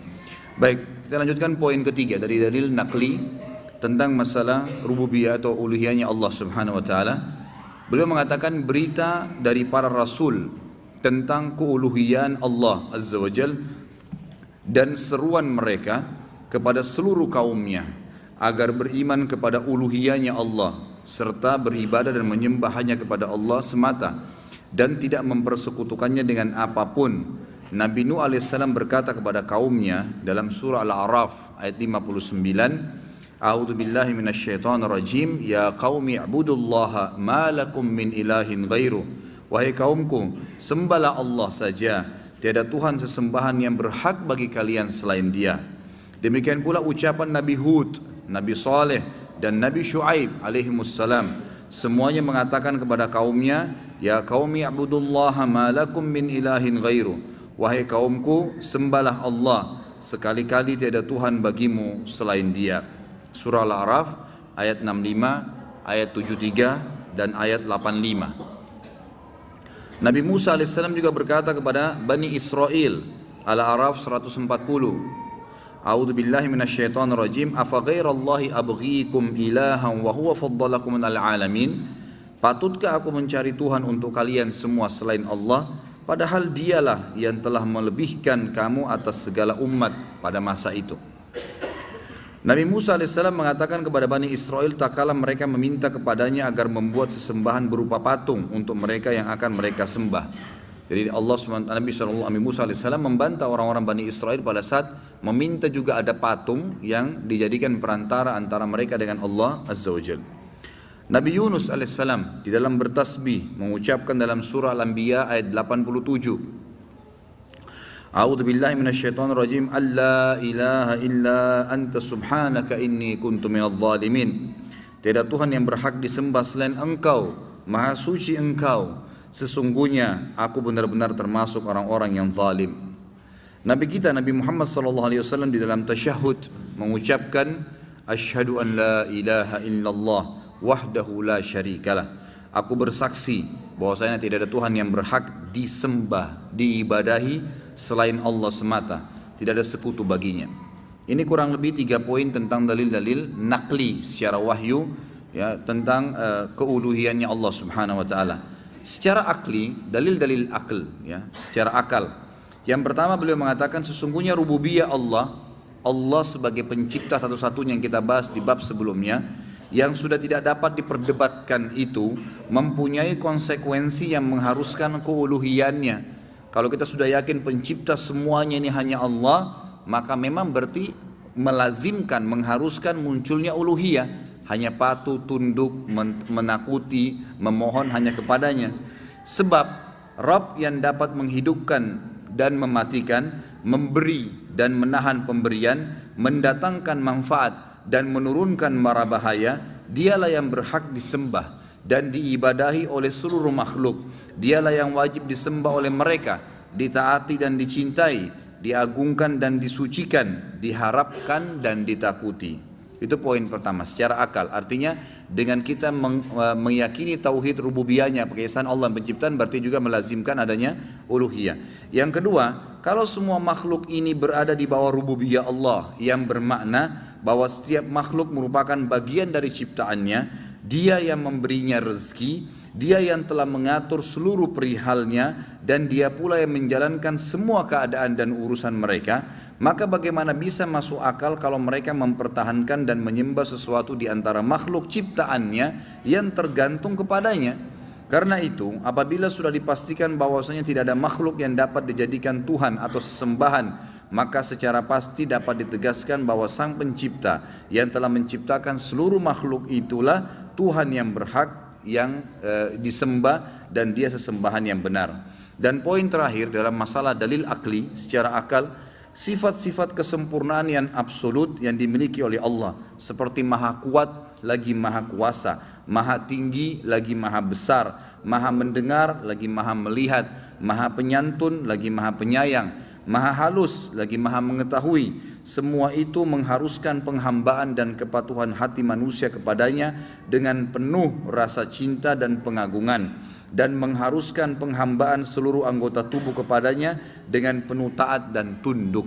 Baik, kita lanjutkan poin ketiga dari dalil naqli tentang masalah rububiyah atau uluhiyahnya Allah Subhanahu wa taala. Beliau mengatakan berita dari para rasul tentang keuluhiyan Allah Azza wa Jal dan seruan mereka kepada seluruh kaumnya agar beriman kepada uluhiyahnya Allah serta beribadah dan menyembah hanya kepada Allah semata dan tidak mempersekutukannya dengan apapun. Nabi Nuh alaihissalam berkata kepada kaumnya dalam surah Al-A'raf ayat 59, A'udzu billahi minasyaitonir rajim, ya qaumi ibudullaha ma lakum min ilahin ghairu. Wahai kaumku, sembahlah Allah saja, tiada Tuhan sesembahan yang berhak bagi kalian selain Dia. Demikian pula ucapan Nabi Hud, Nabi Saleh dan Nabi Shu'aib alaihimussalam, semuanya mengatakan kepada kaumnya, ya qaumi ibudullaha ma lakum min ilahin ghairu. Wahai kaumku, sembahlah Allah, sekali-kali tiada Tuhan bagimu selain Dia. Surah Al-A'raf ayat 65, ayat 73 dan ayat 85. Nabi Musa alaihissalam juga berkata kepada Bani Israel, Al-A'raf 140, A'udzu billahi minasyaitonir rajim, afa ghairallahi abghikum ilahan wa huwa faddalakum 'alal 'alamin. Patutkah aku mencari Tuhan untuk kalian semua selain Allah, padahal Dialah yang telah melebihkan kamu atas segala umat pada masa itu. Nabi Musa alaihissalam mengatakan kepada Bani Israel tak kala mereka meminta kepadanya agar membuat sesembahan berupa patung untuk mereka yang akan mereka sembah. Jadi Nabi Musa alaihissalam membantah orang-orang Bani Israel pada saat meminta juga ada patung yang dijadikan perantara antara mereka dengan Allah Azza wa Jalla. Nabi Yunus alaihissalam di dalam bertasbih mengucapkan dalam surah Al-Anbiya ayat 87, A'udzu billahi minasyaitonir rajim, alla ilaha illa anta subhanaka inni kuntu minadh dhalimin. Tiada Tuhan yang berhak disembah selain Engkau, maha suci Engkau, sesungguhnya aku benar-benar termasuk orang-orang yang zalim. Nabi kita Nabi Muhammad SAW di dalam tasyahud mengucapkan asyhadu an la ilaha illallah wahdahu la syarikalah. Aku bersaksi bahwasanya tidak ada Tuhan yang berhak disembah, diibadahi selain Allah semata. Tidak ada sekutu baginya. Ini kurang lebih 3 poin tentang dalil-dalil nakli secara wahyu ya tentang keuluhiannya Allah Subhanahu wa taala. Secara akli, dalil-dalil akal ya, secara akal. Yang pertama beliau mengatakan sesungguhnya rububiyah Allah, Allah sebagai pencipta satu-satunya yang kita bahas di bab sebelumnya, yang sudah tidak dapat diperdebatkan itu mempunyai konsekuensi yang mengharuskan keuluhiannya. Kalau kita sudah yakin pencipta semuanya ini hanya Allah, maka memang berarti melazimkan, mengharuskan munculnya uluhiyah. Hanya patuh, tunduk, menakuti, memohon hanya kepadanya. Sebab Rabb yang dapat menghidupkan dan mematikan, memberi dan menahan pemberian, mendatangkan manfaat dan menurunkan mara bahaya, dialah yang berhak disembah dan diibadahi oleh seluruh makhluk. Dialah yang wajib disembah oleh mereka, ditaati dan dicintai, diagungkan dan disucikan, diharapkan dan ditakuti. Itu poin pertama secara akal. Artinya dengan kita meyakini tauhid rububiyahnya, keesaan Allah penciptaan, berarti juga melazimkan adanya uluhiyah. Yang kedua, kalau semua makhluk ini berada di bawah rububiyah Allah, yang bermakna bahwa setiap makhluk merupakan bagian dari ciptaannya, Dia yang memberinya rezeki, Dia yang telah mengatur seluruh perihalnya, dan Dia pula yang menjalankan semua keadaan dan urusan mereka. Maka bagaimana bisa masuk akal kalau mereka mempertahankan dan menyembah sesuatu di antara makhluk ciptaannya yang tergantung kepadanya? Karena itu, apabila sudah dipastikan bahwasanya tidak ada makhluk yang dapat dijadikan Tuhan atau sesembahan, maka secara pasti dapat ditegaskan bahwa Sang Pencipta yang telah menciptakan seluruh makhluk itulah Tuhan yang berhak yang disembah, dan Dia sesembahan yang benar. Dan poin terakhir dalam masalah dalil akli, secara akal, sifat-sifat kesempurnaan yang absolut yang dimiliki oleh Allah, seperti maha kuat lagi maha kuasa, maha tinggi lagi maha besar, maha mendengar lagi maha melihat, maha penyantun lagi maha penyayang, maha halus lagi maha mengetahui. Semua itu mengharuskan penghambaan dan kepatuhan hati manusia kepadanya dengan penuh rasa cinta dan pengagungan, dan mengharuskan penghambaan seluruh anggota tubuh kepadanya dengan penuh taat dan tunduk.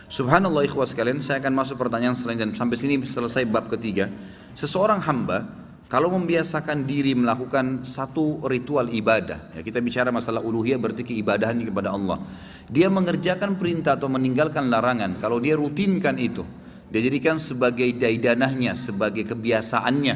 Subhanallah ikhwas sekalian, saya akan masuk pertanyaan selain, dan sampai sini selesai bab ketiga. Seseorang hamba kalau membiasakan diri melakukan satu ritual ibadah, ya kita bicara masalah uluhiyah berarti keibadahan kepada Allah. Dia mengerjakan perintah atau meninggalkan larangan, kalau dia rutinkan itu, dia jadikan sebagai daidanahnya, sebagai kebiasaannya,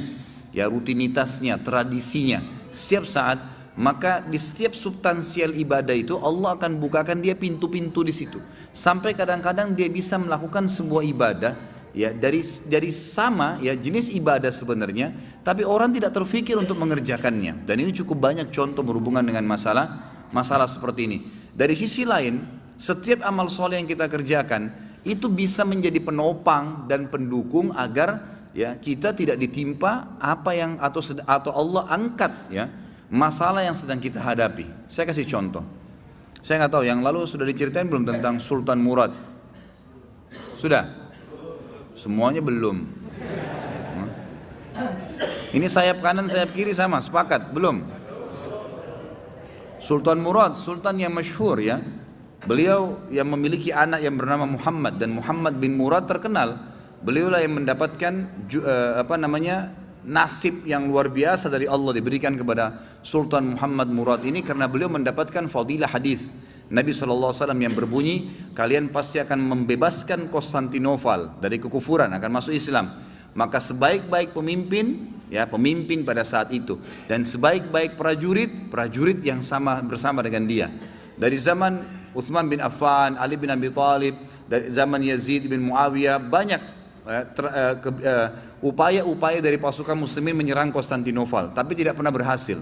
ya rutinitasnya, tradisinya, setiap saat, maka di setiap substansial ibadah itu Allah akan bukakan dia pintu-pintu di situ. Sampai kadang-kadang dia bisa melakukan sebuah ibadah ya dari sama ya jenis ibadah sebenarnya, tapi orang tidak terfikir untuk mengerjakannya. Dan ini cukup banyak contoh berhubungan dengan masalah seperti ini. Dari sisi lain, setiap amal soleh yang kita kerjakan itu bisa menjadi penopang dan pendukung agar ya kita tidak ditimpa apa yang atau Allah angkat ya masalah yang sedang kita hadapi. Saya kasih contoh. Saya nggak tahu yang lalu sudah diceritain belum tentang Sultan Murad? Sudah? Semuanya belum. Ini sayap kanan sayap kiri sama, sepakat? Belum? Sultan Murad, sultan yang masyhur ya. Beliau yang memiliki anak yang bernama Muhammad, dan Muhammad bin Murad terkenal. Beliaulah yang mendapatkan nasib yang luar biasa dari Allah diberikan kepada Sultan Muhammad Murad ini, karena beliau mendapatkan fadilah hadis Nabi SAW yang berbunyi, kalian pasti akan membebaskan Konstantinopel dari kekufuran, akan masuk Islam. Maka sebaik-baik pemimpin, ya pemimpin pada saat itu, dan sebaik-baik prajurit yang sama bersama dengan dia. Dari zaman Uthman bin Affan, Ali bin Abi Thalib, dari zaman Yazid bin Muawiyah, banyak upaya-upaya dari pasukan muslimin menyerang Konstantinopel, tapi tidak pernah berhasil.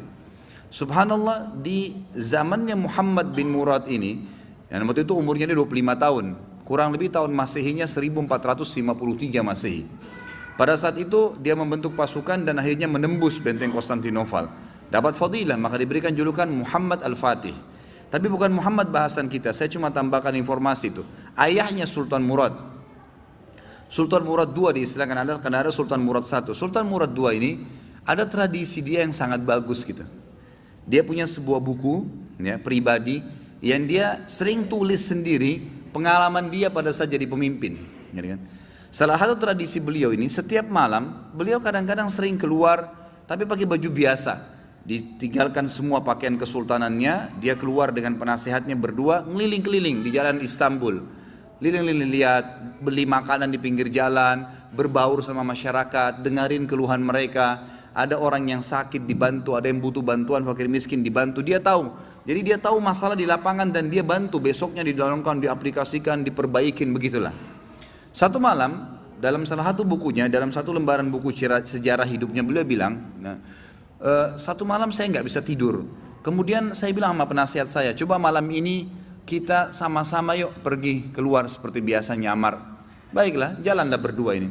Subhanallah, di zamannya Muhammad bin Murad ini, yang waktu itu umurnya 25 tahun, kurang lebih tahun Masehinya 1453 Masehi. Pada saat itu dia membentuk pasukan dan akhirnya menembus benteng Konstantinopel. Dapat fadilah, maka diberikan julukan Muhammad Al-Fatih. Tapi bukan Muhammad bahasan kita, saya cuma tambahkan informasi itu. Ayahnya Sultan Murad. Sultan Murad II diistilahkan, karena ada Sultan Murad I. Sultan Murad II ini ada tradisi dia yang sangat bagus gitu. Dia punya sebuah buku ya, pribadi yang dia sering tulis sendiri pengalaman dia pada saat jadi pemimpin. Gitu kan? Salah satu tradisi beliau ini, setiap malam beliau kadang-kadang sering keluar tapi pakai baju biasa. Ditinggalkan semua pakaian kesultanannya, dia keluar dengan penasehatnya berdua ngeliling-keliling di jalan Istanbul. Liling-liling lihat, beli makanan di pinggir jalan, berbaur sama masyarakat, dengerin keluhan mereka. Ada orang yang sakit dibantu, ada yang butuh bantuan, fakir miskin dibantu, dia tahu. Jadi dia tahu masalah di lapangan dan dia bantu, besoknya didalamkan, diaplikasikan, diperbaikin, begitulah. Satu malam, dalam salah satu bukunya, dalam satu lembaran buku sejarah hidupnya, beliau bilang, satu malam saya nggak bisa tidur. Kemudian saya bilang sama penasihat saya, coba malam ini kita sama-sama yuk pergi keluar seperti biasa nyamar. Baiklah, jalanlah berdua ini.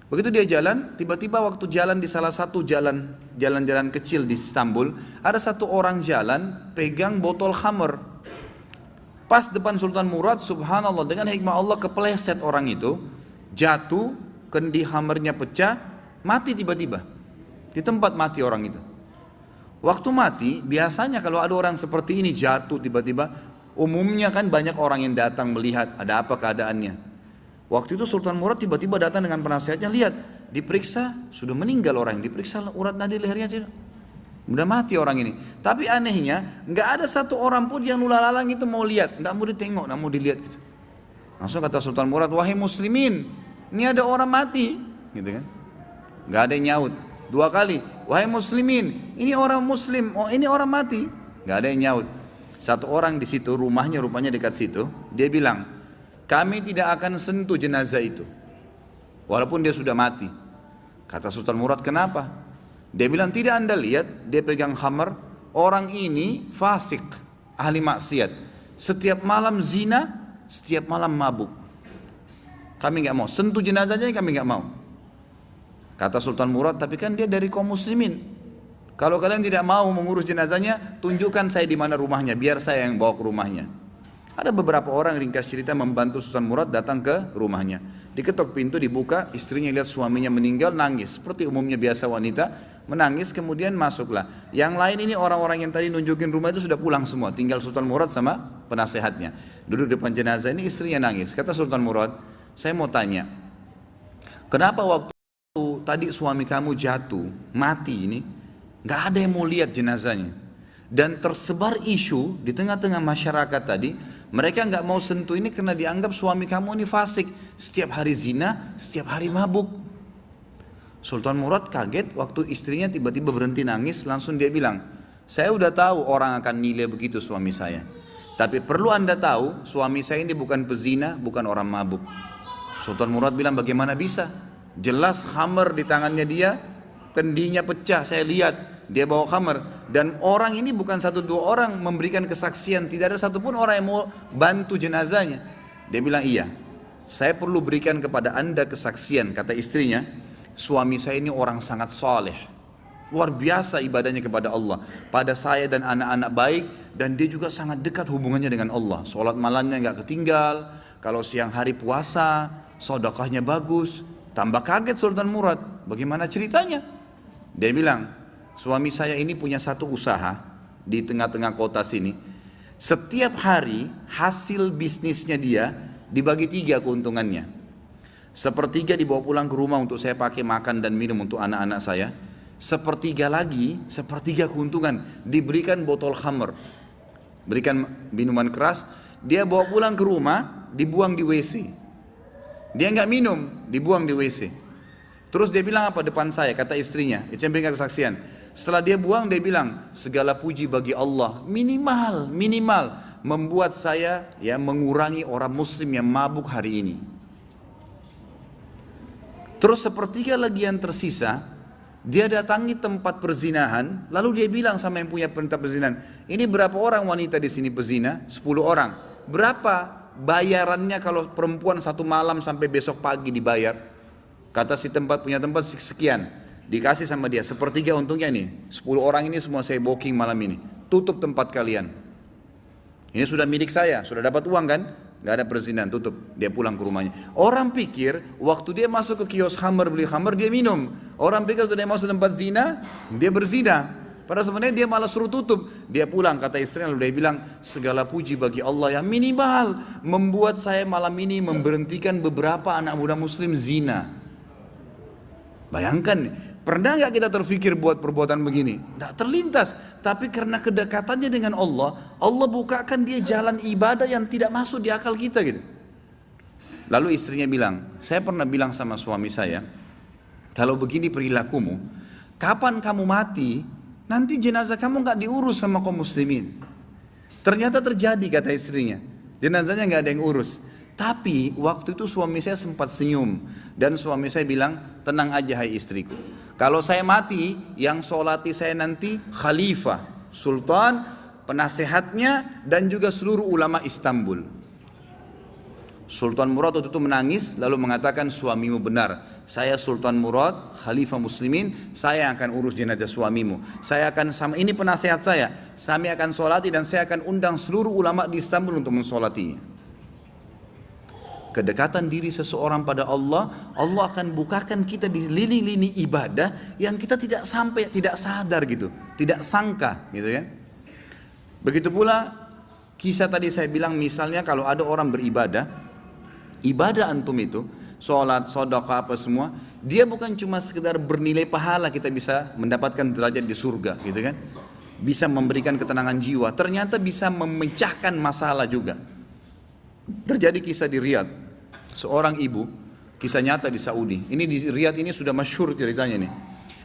Begitu dia jalan, tiba-tiba waktu jalan di salah satu jalan-jalan kecil di Istanbul, ada satu orang jalan pegang botol khamr. Pas depan Sultan Murad, subhanallah, dengan hikmah Allah kepleset orang itu, jatuh, kendi khamrnya pecah, mati tiba-tiba. Di tempat mati orang itu. Waktu mati, biasanya kalau ada orang seperti ini jatuh tiba-tiba, umumnya kan banyak orang yang datang melihat ada apa keadaannya. Waktu itu Sultan Murad tiba-tiba datang dengan penasehatnya, lihat, diperiksa, sudah meninggal orang, diperiksa urat nadi lehernya tidak. Udah mati orang ini. Tapi anehnya, nggak ada satu orang pun yang lulalang itu mau lihat, nggak mau ditengok, nggak mau dilihat gitu. Langsung kata Sultan Murad, wahai muslimin, ini ada orang mati, gitu kan? Nggak ada yang nyaut. Dua kali, wahai muslimin, ini orang muslim, oh ini orang mati, nggak ada yang nyaut. Satu orang di situ, rumahnya rupanya dekat situ, dia bilang, kami tidak akan sentuh jenazah itu, walaupun dia sudah mati. Kata Sultan Murad, kenapa? Dia bilang, tidak anda lihat, dia pegang khamar, orang ini fasik, ahli maksiat, setiap malam zina, setiap malam mabuk. Kami nggak mau, sentuh jenazahnya kami nggak mau. Kata Sultan Murad, tapi kan dia dari kaum muslimin. Kalau kalian tidak mau mengurus jenazahnya, tunjukkan saya di mana rumahnya, biar saya yang bawa ke rumahnya. Ada beberapa orang, ringkas cerita, membantu Sultan Murad datang ke rumahnya. Diketok pintu, dibuka, istrinya lihat suaminya meninggal, nangis. Seperti umumnya biasa wanita, menangis, kemudian masuklah. Yang lain ini orang-orang yang tadi nunjukin rumah itu sudah pulang semua, tinggal Sultan Murad sama penasehatnya. Duduk depan jenazah ini, istrinya nangis. Kata Sultan Murad, saya mau tanya, kenapa waktu tadi suami kamu jatuh, mati ini, nggak ada yang mau lihat jenazahnya, dan tersebar isu di tengah-tengah masyarakat tadi, mereka nggak mau sentuh ini karena dianggap suami kamu ini fasik, setiap hari zina, setiap hari mabuk. Sultan Murad kaget waktu istrinya tiba-tiba berhenti nangis, langsung dia bilang, saya udah tahu orang akan nilai begitu suami saya, tapi perlu anda tahu, suami saya ini bukan pezina, bukan orang mabuk. Sultan Murad bilang, bagaimana bisa? Jelas khamar di tangannya dia, kendinya pecah, saya lihat. Dia bawa khamar, dan orang ini bukan satu dua orang memberikan kesaksian, tidak ada satupun orang yang mau bantu jenazahnya. Dia bilang, iya, saya perlu berikan kepada anda kesaksian. Kata istrinya, suami saya ini orang sangat saleh, luar biasa ibadahnya kepada Allah, pada saya dan anak-anak baik, dan dia juga sangat dekat hubungannya dengan Allah. Sholat malamnya nggak ketinggal, kalau siang hari puasa, sedekahnya bagus. Tambah kaget Sultan Murad, bagaimana ceritanya? Dia bilang, suami saya ini punya satu usaha di tengah-tengah kota sini. Setiap hari hasil bisnisnya dia dibagi 3 keuntungannya. Sepertiga dibawa pulang ke rumah untuk saya pakai makan dan minum untuk anak-anak saya. Sepertiga lagi, sepertiga keuntungan diberikan botol khamr, berikan minuman keras. Dia bawa pulang ke rumah, dibuang di WC. Dia nggak minum, dibuang di WC. Terus dia bilang apa depan saya, kata istrinya, itu yang berikan kesaksian. Setelah dia buang, dia bilang, segala puji bagi Allah, minimal membuat saya ya mengurangi orang muslim yang mabuk hari ini. Terus sepertiga lagi yang tersisa, dia datangi tempat perzinahan, lalu dia bilang sama yang punya tempat perzinahan, ini berapa orang wanita di sini pezina? 10 orang. Berapa bayarannya kalau perempuan satu malam sampai besok pagi dibayar? Kata si punya tempat sekian, dikasih sama dia, sepertiga untungnya nih, 10 orang ini semua saya booking malam ini, tutup tempat kalian. Ini sudah milik saya, sudah dapat uang kan? Nggak ada perzinahan, tutup. Dia pulang ke rumahnya. Orang pikir waktu dia masuk ke kios khamar, beli khamar, dia minum. Orang pikir waktu dia masuk tempat zina, dia berzina. Padahal sebenarnya dia malah suruh tutup. Dia pulang, kata istrinya, lalu dia bilang, segala puji bagi Allah yang minimal membuat saya malam ini memberhentikan beberapa anak muda muslim zina. Bayangkan, pernah nggak kita terfikir buat perbuatan begini? Nggak terlintas. Tapi karena kedekatannya dengan Allah, Allah bukakan dia jalan ibadah yang tidak masuk di akal kita gitu. Lalu istrinya bilang, saya pernah bilang sama suami saya, kalau begini perilakumu, kapan kamu mati, nanti jenazah kamu nggak diurus sama kaum muslimin. Ternyata terjadi, kata istrinya, jenazahnya nggak ada yang urus. Tapi waktu itu suami saya sempat senyum, dan suami saya bilang, tenang aja hai istriku, kalau saya mati, yang sholati saya nanti khalifah, sultan, penasehatnya, dan juga seluruh ulama Istanbul. Sultan Murad waktu itu menangis, lalu mengatakan, suamimu benar, saya Sultan Murad, khalifah muslimin, saya akan urus jenazah suamimu. Saya akan, sama ini penasehat saya akan sholati, dan saya akan undang seluruh ulama di Istanbul untuk mensolatinya. Kedekatan diri seseorang pada Allah, Allah akan bukakan kita di lini-lini ibadah yang kita tidak sampai, tidak sadar gitu, tidak sangka gitu kan. Begitu pula kisah tadi saya bilang, misalnya kalau ada orang beribadah, ibadah antum itu, sholat, sedekah apa semua, dia bukan cuma sekedar bernilai pahala, kita bisa mendapatkan derajat di surga gitu kan, bisa memberikan ketenangan jiwa, ternyata bisa memecahkan masalah juga. Terjadi kisah di Riyadh, seorang ibu, kisah nyata di Saudi. Ini di Riyadh ini sudah masyhur ceritanya nih.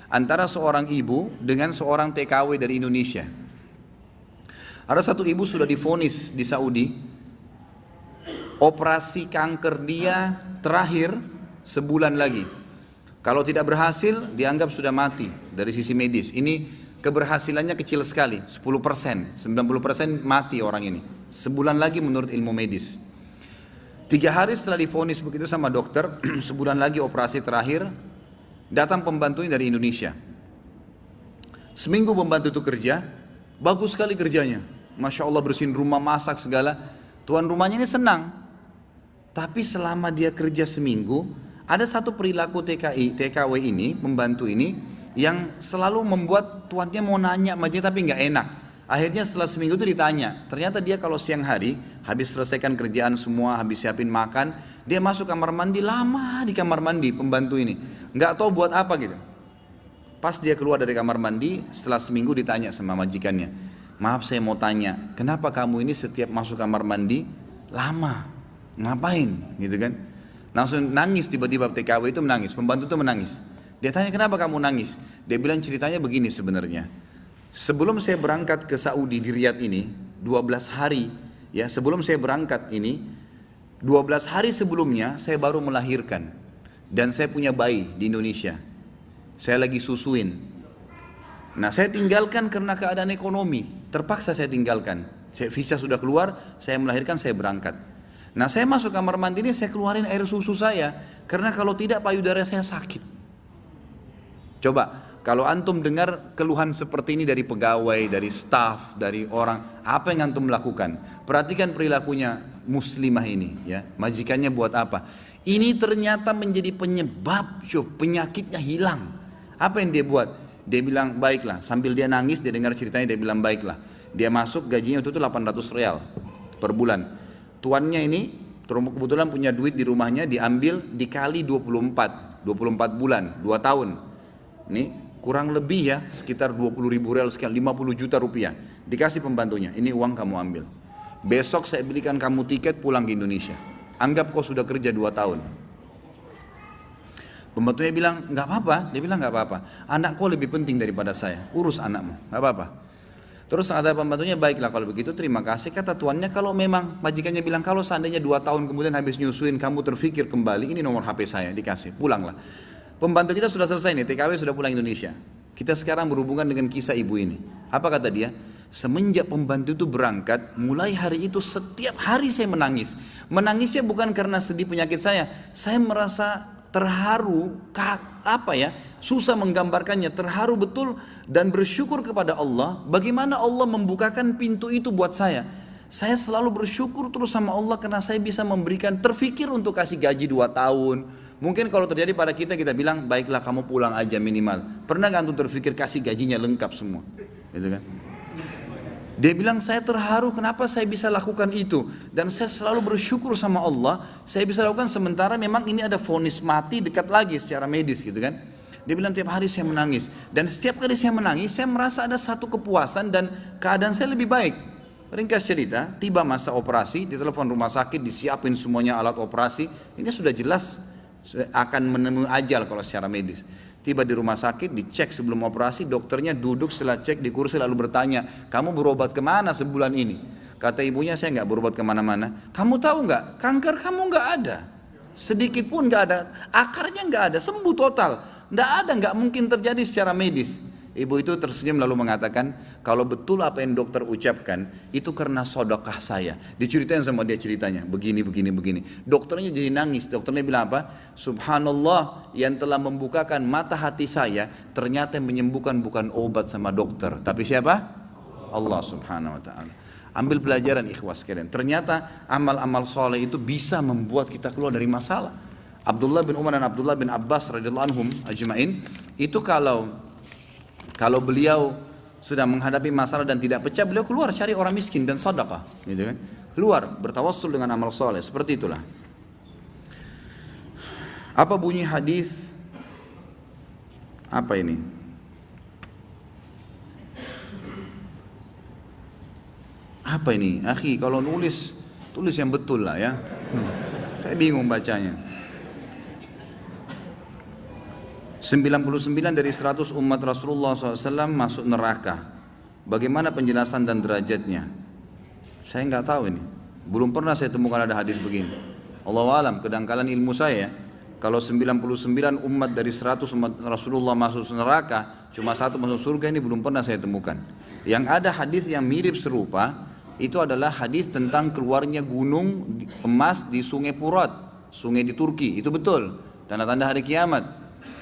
Antara seorang ibu dengan seorang TKW dari Indonesia. Ada satu ibu sudah divonis di Saudi, operasi kanker dia terakhir sebulan lagi. Kalau tidak berhasil, dianggap sudah mati dari sisi medis. Ini keberhasilannya kecil sekali, 10%, 90% mati orang ini. Sebulan lagi menurut ilmu medis. 3 hari setelah divonis begitu sama dokter, sebulan lagi operasi terakhir, datang pembantunya dari Indonesia. Seminggu pembantu itu kerja, bagus sekali kerjanya. Masya Allah, bersihin rumah, masak segala. Tuan rumahnya ini senang. Tapi selama dia kerja seminggu, ada satu perilaku TKW ini, pembantu ini, yang selalu membuat tuannya mau nanya sama dia tapi nggak enak. Akhirnya setelah seminggu itu ditanya, ternyata dia kalau siang hari, habis selesaikan kerjaan semua, habis siapin makan, dia masuk kamar mandi, lama di kamar mandi pembantu ini, nggak tahu buat apa gitu. Pas dia keluar dari kamar mandi, setelah seminggu ditanya sama majikannya, maaf saya mau tanya, kenapa kamu ini setiap masuk kamar mandi, lama, ngapain gitu kan. Langsung nangis, tiba-tiba TKW itu menangis, pembantu itu menangis. Dia tanya kenapa kamu nangis, dia bilang ceritanya begini sebenarnya. Sebelum saya berangkat ke Saudi di Riyadh ini, 12 hari, ya sebelum saya berangkat ini, 12 hari sebelumnya saya baru melahirkan. Dan saya punya bayi di Indonesia. Saya lagi susuin. Nah saya tinggalkan karena keadaan ekonomi, terpaksa saya tinggalkan. Visa sudah keluar, saya melahirkan, saya berangkat. Nah saya masuk kamar mandi ini, saya keluarin air susu saya, karena kalau tidak payudara saya sakit. Coba, kalau antum dengar keluhan seperti ini dari pegawai, dari staf, dari orang, apa yang antum lakukan? Perhatikan perilakunya muslimah ini, ya. Majikannya buat apa? Ini ternyata menjadi penyebab, penyakitnya hilang. Apa yang dia buat? Dia bilang baiklah, sambil dia nangis, dia dengar ceritanya, dia bilang baiklah. Dia masuk, gajinya itu 800 real per bulan. Tuannya ini kebetulan punya duit di rumahnya, diambil dikali 24 bulan, 2 tahun. Ini kurang lebih ya, sekitar 20 ribu real, sekian 50 juta rupiah. Dikasih pembantunya, ini uang kamu ambil. Besok saya belikan kamu tiket pulang ke Indonesia. Anggap kau sudah kerja 2 tahun. Pembantunya bilang, nggak apa-apa. Dia bilang nggak apa-apa. Anak kau lebih penting daripada saya. Urus anakmu, nggak apa-apa. Terus ada pembantunya, baiklah kalau begitu terima kasih. Kata tuannya, kalau memang majikannya bilang, kalau seandainya 2 tahun kemudian habis nyusuin kamu terfikir kembali, ini nomor HP saya, dikasih, pulanglah. Pembantu kita sudah selesai nih, TKW sudah pulang Indonesia. Kita sekarang berhubungan dengan kisah ibu ini. Apa kata dia? Semenjak pembantu itu berangkat, mulai hari itu setiap hari saya menangis. Menangisnya bukan karena sedih penyakit saya merasa terharu, susah menggambarkannya, terharu betul dan bersyukur kepada Allah. Bagaimana Allah membukakan pintu itu buat saya. Saya selalu bersyukur terus sama Allah karena saya bisa memberikan, terfikir untuk kasih gaji 2 tahun. Mungkin kalau terjadi pada kita, kita bilang, baiklah kamu pulang aja minimal. Pernah nggak antum terfikir kasih gajinya lengkap semua? Gitu kan? Dia bilang, saya terharu kenapa saya bisa lakukan itu. Dan saya selalu bersyukur sama Allah, saya bisa lakukan sementara memang ini ada vonis mati dekat lagi secara medis gitu kan. Dia bilang tiap hari saya menangis. Dan setiap kali saya menangis, saya merasa ada satu kepuasan dan keadaan saya lebih baik. Ringkas cerita, tiba masa operasi, ditelepon rumah sakit, disiapin semuanya alat operasi. Ini sudah jelas akan menemui ajal kalau secara medis. Tiba di rumah sakit, dicek sebelum operasi, dokternya duduk setelah cek di kursi lalu bertanya, kamu berobat kemana sebulan ini? Kata ibunya, saya nggak berobat kemana-mana. Kamu tahu nggak, kanker kamu nggak ada. Sedikit pun nggak ada, akarnya nggak ada, sembuh total. Nggak ada, nggak mungkin terjadi secara medis. Ibu itu tersenyum lalu mengatakan, kalau betul apa yang dokter ucapkan, itu karena sedekah saya. Diceritain sama dia ceritanya, begini. Dokternya jadi nangis, dokternya bilang apa? Subhanallah, yang telah membukakan mata hati saya, ternyata yang menyembuhkan bukan obat sama dokter. Tapi siapa? Allah subhanahu wa ta'ala. Ambil pelajaran ikhwas sekalian. Ternyata amal-amal soleh itu bisa membuat kita keluar dari masalah. Abdullah bin Umar dan Abdullah bin Abbas radhiyallahu anhum ajma'in, itu kalau beliau sudah menghadapi masalah dan tidak pecah, beliau keluar cari orang miskin dan sedekah, gitu kan? Keluar bertawassul dengan amal soleh, seperti itulah. Apa bunyi hadis? Apa ini? Apa ini? Akhi, kalau tulis yang betul lah ya. Saya bingung bacanya. 99 dari 100 umat Rasulullah SAW masuk neraka. Bagaimana penjelasan dan derajatnya? Saya nggak tahu ini. Belum pernah saya temukan ada hadis begini. Allahu alam, kedangkalan ilmu saya. Kalau 99 umat dari 100 umat Rasulullah masuk neraka, cuma 1 masuk surga, ini belum pernah saya temukan. Yang ada hadis yang mirip serupa, itu adalah hadis tentang keluarnya gunung emas di Sungai Furat, sungai di Turki. Itu betul, tanda-tanda hari kiamat.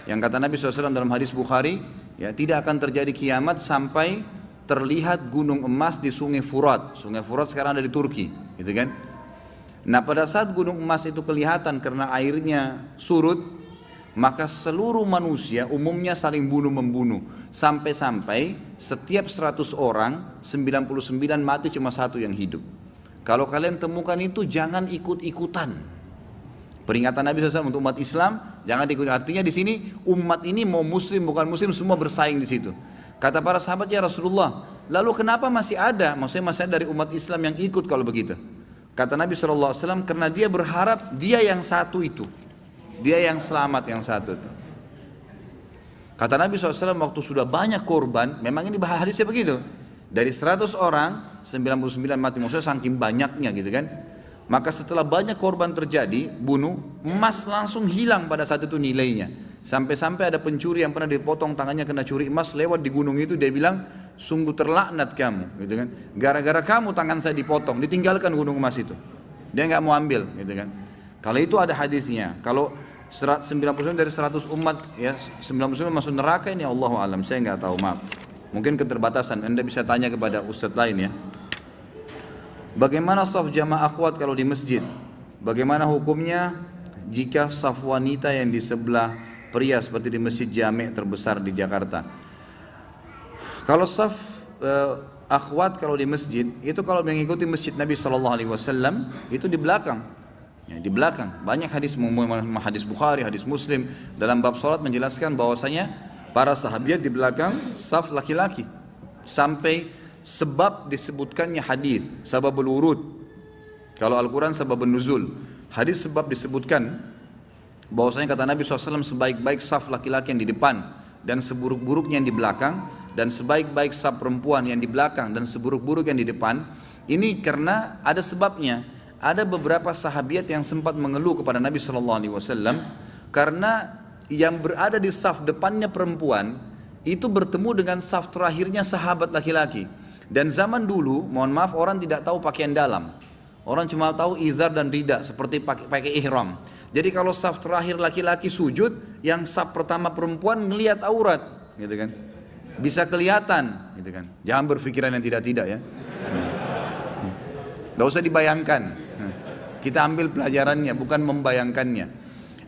Yang kata Nabi SAW dalam hadis Bukhari, ya, tidak akan terjadi kiamat sampai terlihat gunung emas di Sungai Furat. Sungai Furat sekarang ada di Turki, gitu kan? Nah, pada saat gunung emas itu kelihatan karena airnya surut, maka seluruh manusia umumnya saling bunuh-membunuh. Sampai-sampai setiap 100 orang, 99 mati, cuma 1 yang hidup. Kalau kalian temukan itu, jangan ikut-ikutan. Peringatan Nabi SAW untuk umat Islam, jangan ikut. Artinya di sini umat ini mau muslim bukan muslim semua bersaing di situ. Kata para sahabat, ya Rasulullah, lalu kenapa masih ada? Maksudnya masih ada dari umat Islam yang ikut kalau begitu. Kata Nabi SAW, karena dia berharap dia yang satu itu, dia yang selamat yang satu itu. Kata Nabi SAW, waktu sudah banyak korban, memang ini hadisnya begitu. Dari 100 orang, 99 mati, maksudnya saking banyaknya gitu kan. Maka setelah banyak korban terjadi, bunuh, emas langsung hilang pada saat itu nilainya. Sampai-sampai ada pencuri yang pernah dipotong tangannya kena curi emas, lewat di gunung itu, dia bilang, sungguh terlaknat kamu, gitu kan? Gara-gara kamu tangan saya dipotong, ditinggalkan gunung emas itu. Dia nggak mau ambil, gitu kan? Kalau itu ada hadisnya. Kalau 99 dari 100 umat, ya 99 masuk neraka, ini Allahu alam, saya nggak tahu, maaf. Mungkin keterbatasan, Anda bisa tanya kepada ustadz lain ya. Bagaimana saf jamaah akhwat kalau di masjid? Bagaimana hukumnya jika saf wanita yang di sebelah pria seperti di masjid jami' terbesar di Jakarta? Kalau saf akhwat kalau di masjid, itu kalau mengikuti masjid Nabi SAW, itu di belakang. Ya, di belakang. Banyak hadis Bukhari, hadis Muslim dalam bab salat menjelaskan bahwasanya para sahabat di belakang saf laki-laki. Sampai sebab disebutkannya hadis sababul wurud. Kalau Al-Quran sababun nuzul, hadis sebab disebutkan bahwasanya kata Nabi SAW, sebaik-baik saf laki-laki yang di depan dan seburuk-buruknya yang di belakang, dan sebaik-baik saf perempuan yang di belakang dan seburuk-buruk yang di depan. Ini karena ada sebabnya. Ada beberapa sahabiat yang sempat mengeluh kepada Nabi SAW karena yang berada di saf depannya perempuan itu bertemu dengan saf terakhirnya sahabat laki-laki. Dan zaman dulu, mohon maaf, orang tidak tahu pakaian dalam. Orang cuma tahu izar dan rida, seperti pakai ihram. Jadi kalau saf terakhir laki-laki sujud, yang saf pertama perempuan ngelihat aurat, gitu kan? Bisa kelihatan, gitu kan? Jangan berpikiran yang tidak-tidak ya. Gak usah dibayangkan. Kita ambil pelajarannya, bukan membayangkannya.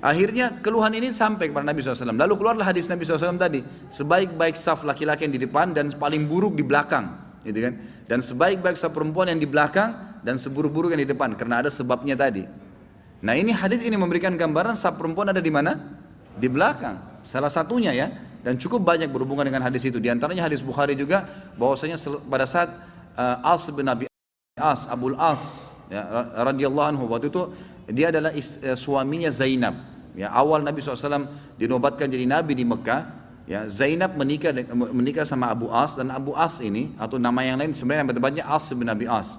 Akhirnya keluhan ini sampai kepada Nabi SAW. Lalu keluarlah hadis Nabi SAW tadi, sebaik-baik saf laki-laki yang di depan dan paling buruk di belakang, gitu kan? Dan sebaik-baik saf perempuan yang di belakang dan seburuk-buruk yang di depan, karena ada sebabnya tadi. Nah ini hadis ini memberikan gambaran saf perempuan ada di mana? Di belakang. Salah satunya ya, dan cukup banyak berhubungan dengan hadis itu. Di antaranya hadis Bukhari juga, bahwasanya pada saat As bin Abi As, Abul As, ya, radhiyallahu anhu, waktu itu dia adalah suaminya Zainab. Ya, awal Nabi SAW dinobatkan jadi Nabi di Mekah. Ya, Zainab menikah sama Abu As, dan Abu As ini atau nama yang lain sebenarnya nama tepatnya As bin Abi As.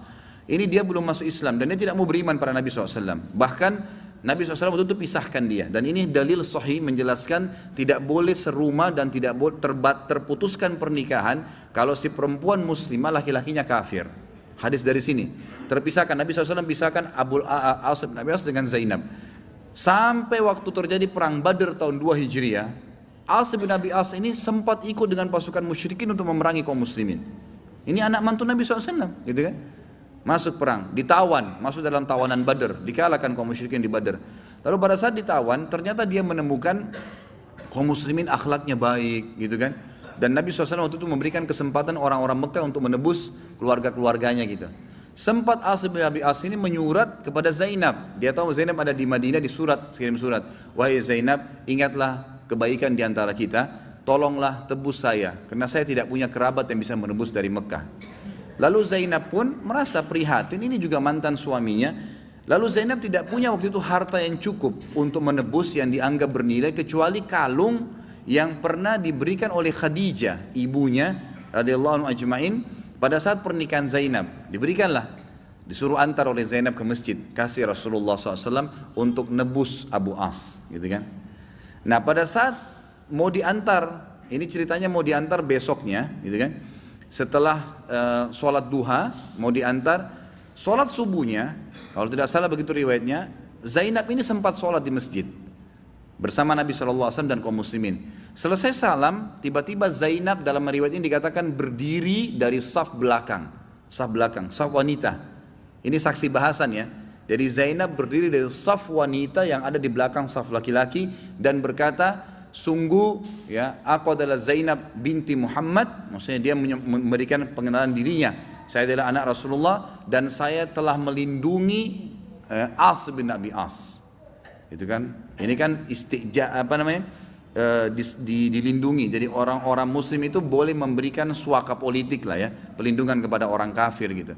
Ini dia belum masuk Islam dan dia tidak mau beriman pada Nabi SAW. Bahkan Nabi SAW waktu itu pisahkan dia, dan ini dalil sahih menjelaskan tidak boleh serumah dan tidak boleh terputuskan pernikahan kalau si perempuan muslimah laki-lakinya kafir. Hadis dari sini terpisahkan, Nabi SAW pisahkan As bin Abi As dengan Zainab. Sampai waktu terjadi perang Badr tahun 2 Hijriah, As bin Abi As ini sempat ikut dengan pasukan musyrikin untuk memerangi kaum muslimin. Ini anak mantu Nabi SAW, gitu kan? Masuk perang, ditawan, masuk dalam tawanan Badr, dikalahkan kaum musyrikin di Badr. Lalu pada saat ditawan, ternyata dia menemukan kaum muslimin akhlaknya baik, gitu kan? Dan Nabi SAW waktu itu memberikan kesempatan orang-orang Mekah untuk menebus keluarga-keluarganya gitu. Sempat As bin Abi As ini menyurat kepada Zainab. Dia tahu Zainab ada di Madinah, kirim surat. Wahai Zainab, ingatlah kebaikan di antara kita, tolonglah tebus saya, karena saya tidak punya kerabat yang bisa menebus dari Mekah. Lalu Zainab pun merasa prihatin, ini juga mantan suaminya. Lalu Zainab tidak punya waktu itu harta yang cukup untuk menebus yang dianggap bernilai, kecuali kalung yang pernah diberikan oleh Khadijah, ibunya radhiyallahu anhu ajmain, pada saat pernikahan Zainab. Diberikanlah, disuruh antar oleh Zainab ke masjid, kasih Rasulullah SAW untuk nebus Abu As, gitu kan. Nah pada saat mau diantar, ini ceritanya mau diantar besoknya, gitu kan. Setelah sholat duha, mau diantar, sholat subuhnya, kalau tidak salah begitu riwayatnya, Zainab ini sempat sholat di masjid bersama Nabi SAW dan kaum muslimin. Selesai salam, tiba-tiba Zainab dalam riwayat ini dikatakan berdiri dari saf belakang, saf wanita. Ini saksi bahasan ya. Jadi Zainab berdiri dari saf wanita yang ada di belakang saf laki-laki dan berkata, sungguh ya, aku adalah Zainab binti Muhammad, maksudnya dia memberikan pengenalan dirinya. Saya adalah anak Rasulullah dan saya telah melindungi As bin Abi As. Itu kan, ini kan dilindungi. Jadi orang-orang muslim itu boleh memberikan suaka politik lah ya, pelindungan kepada orang kafir gitu.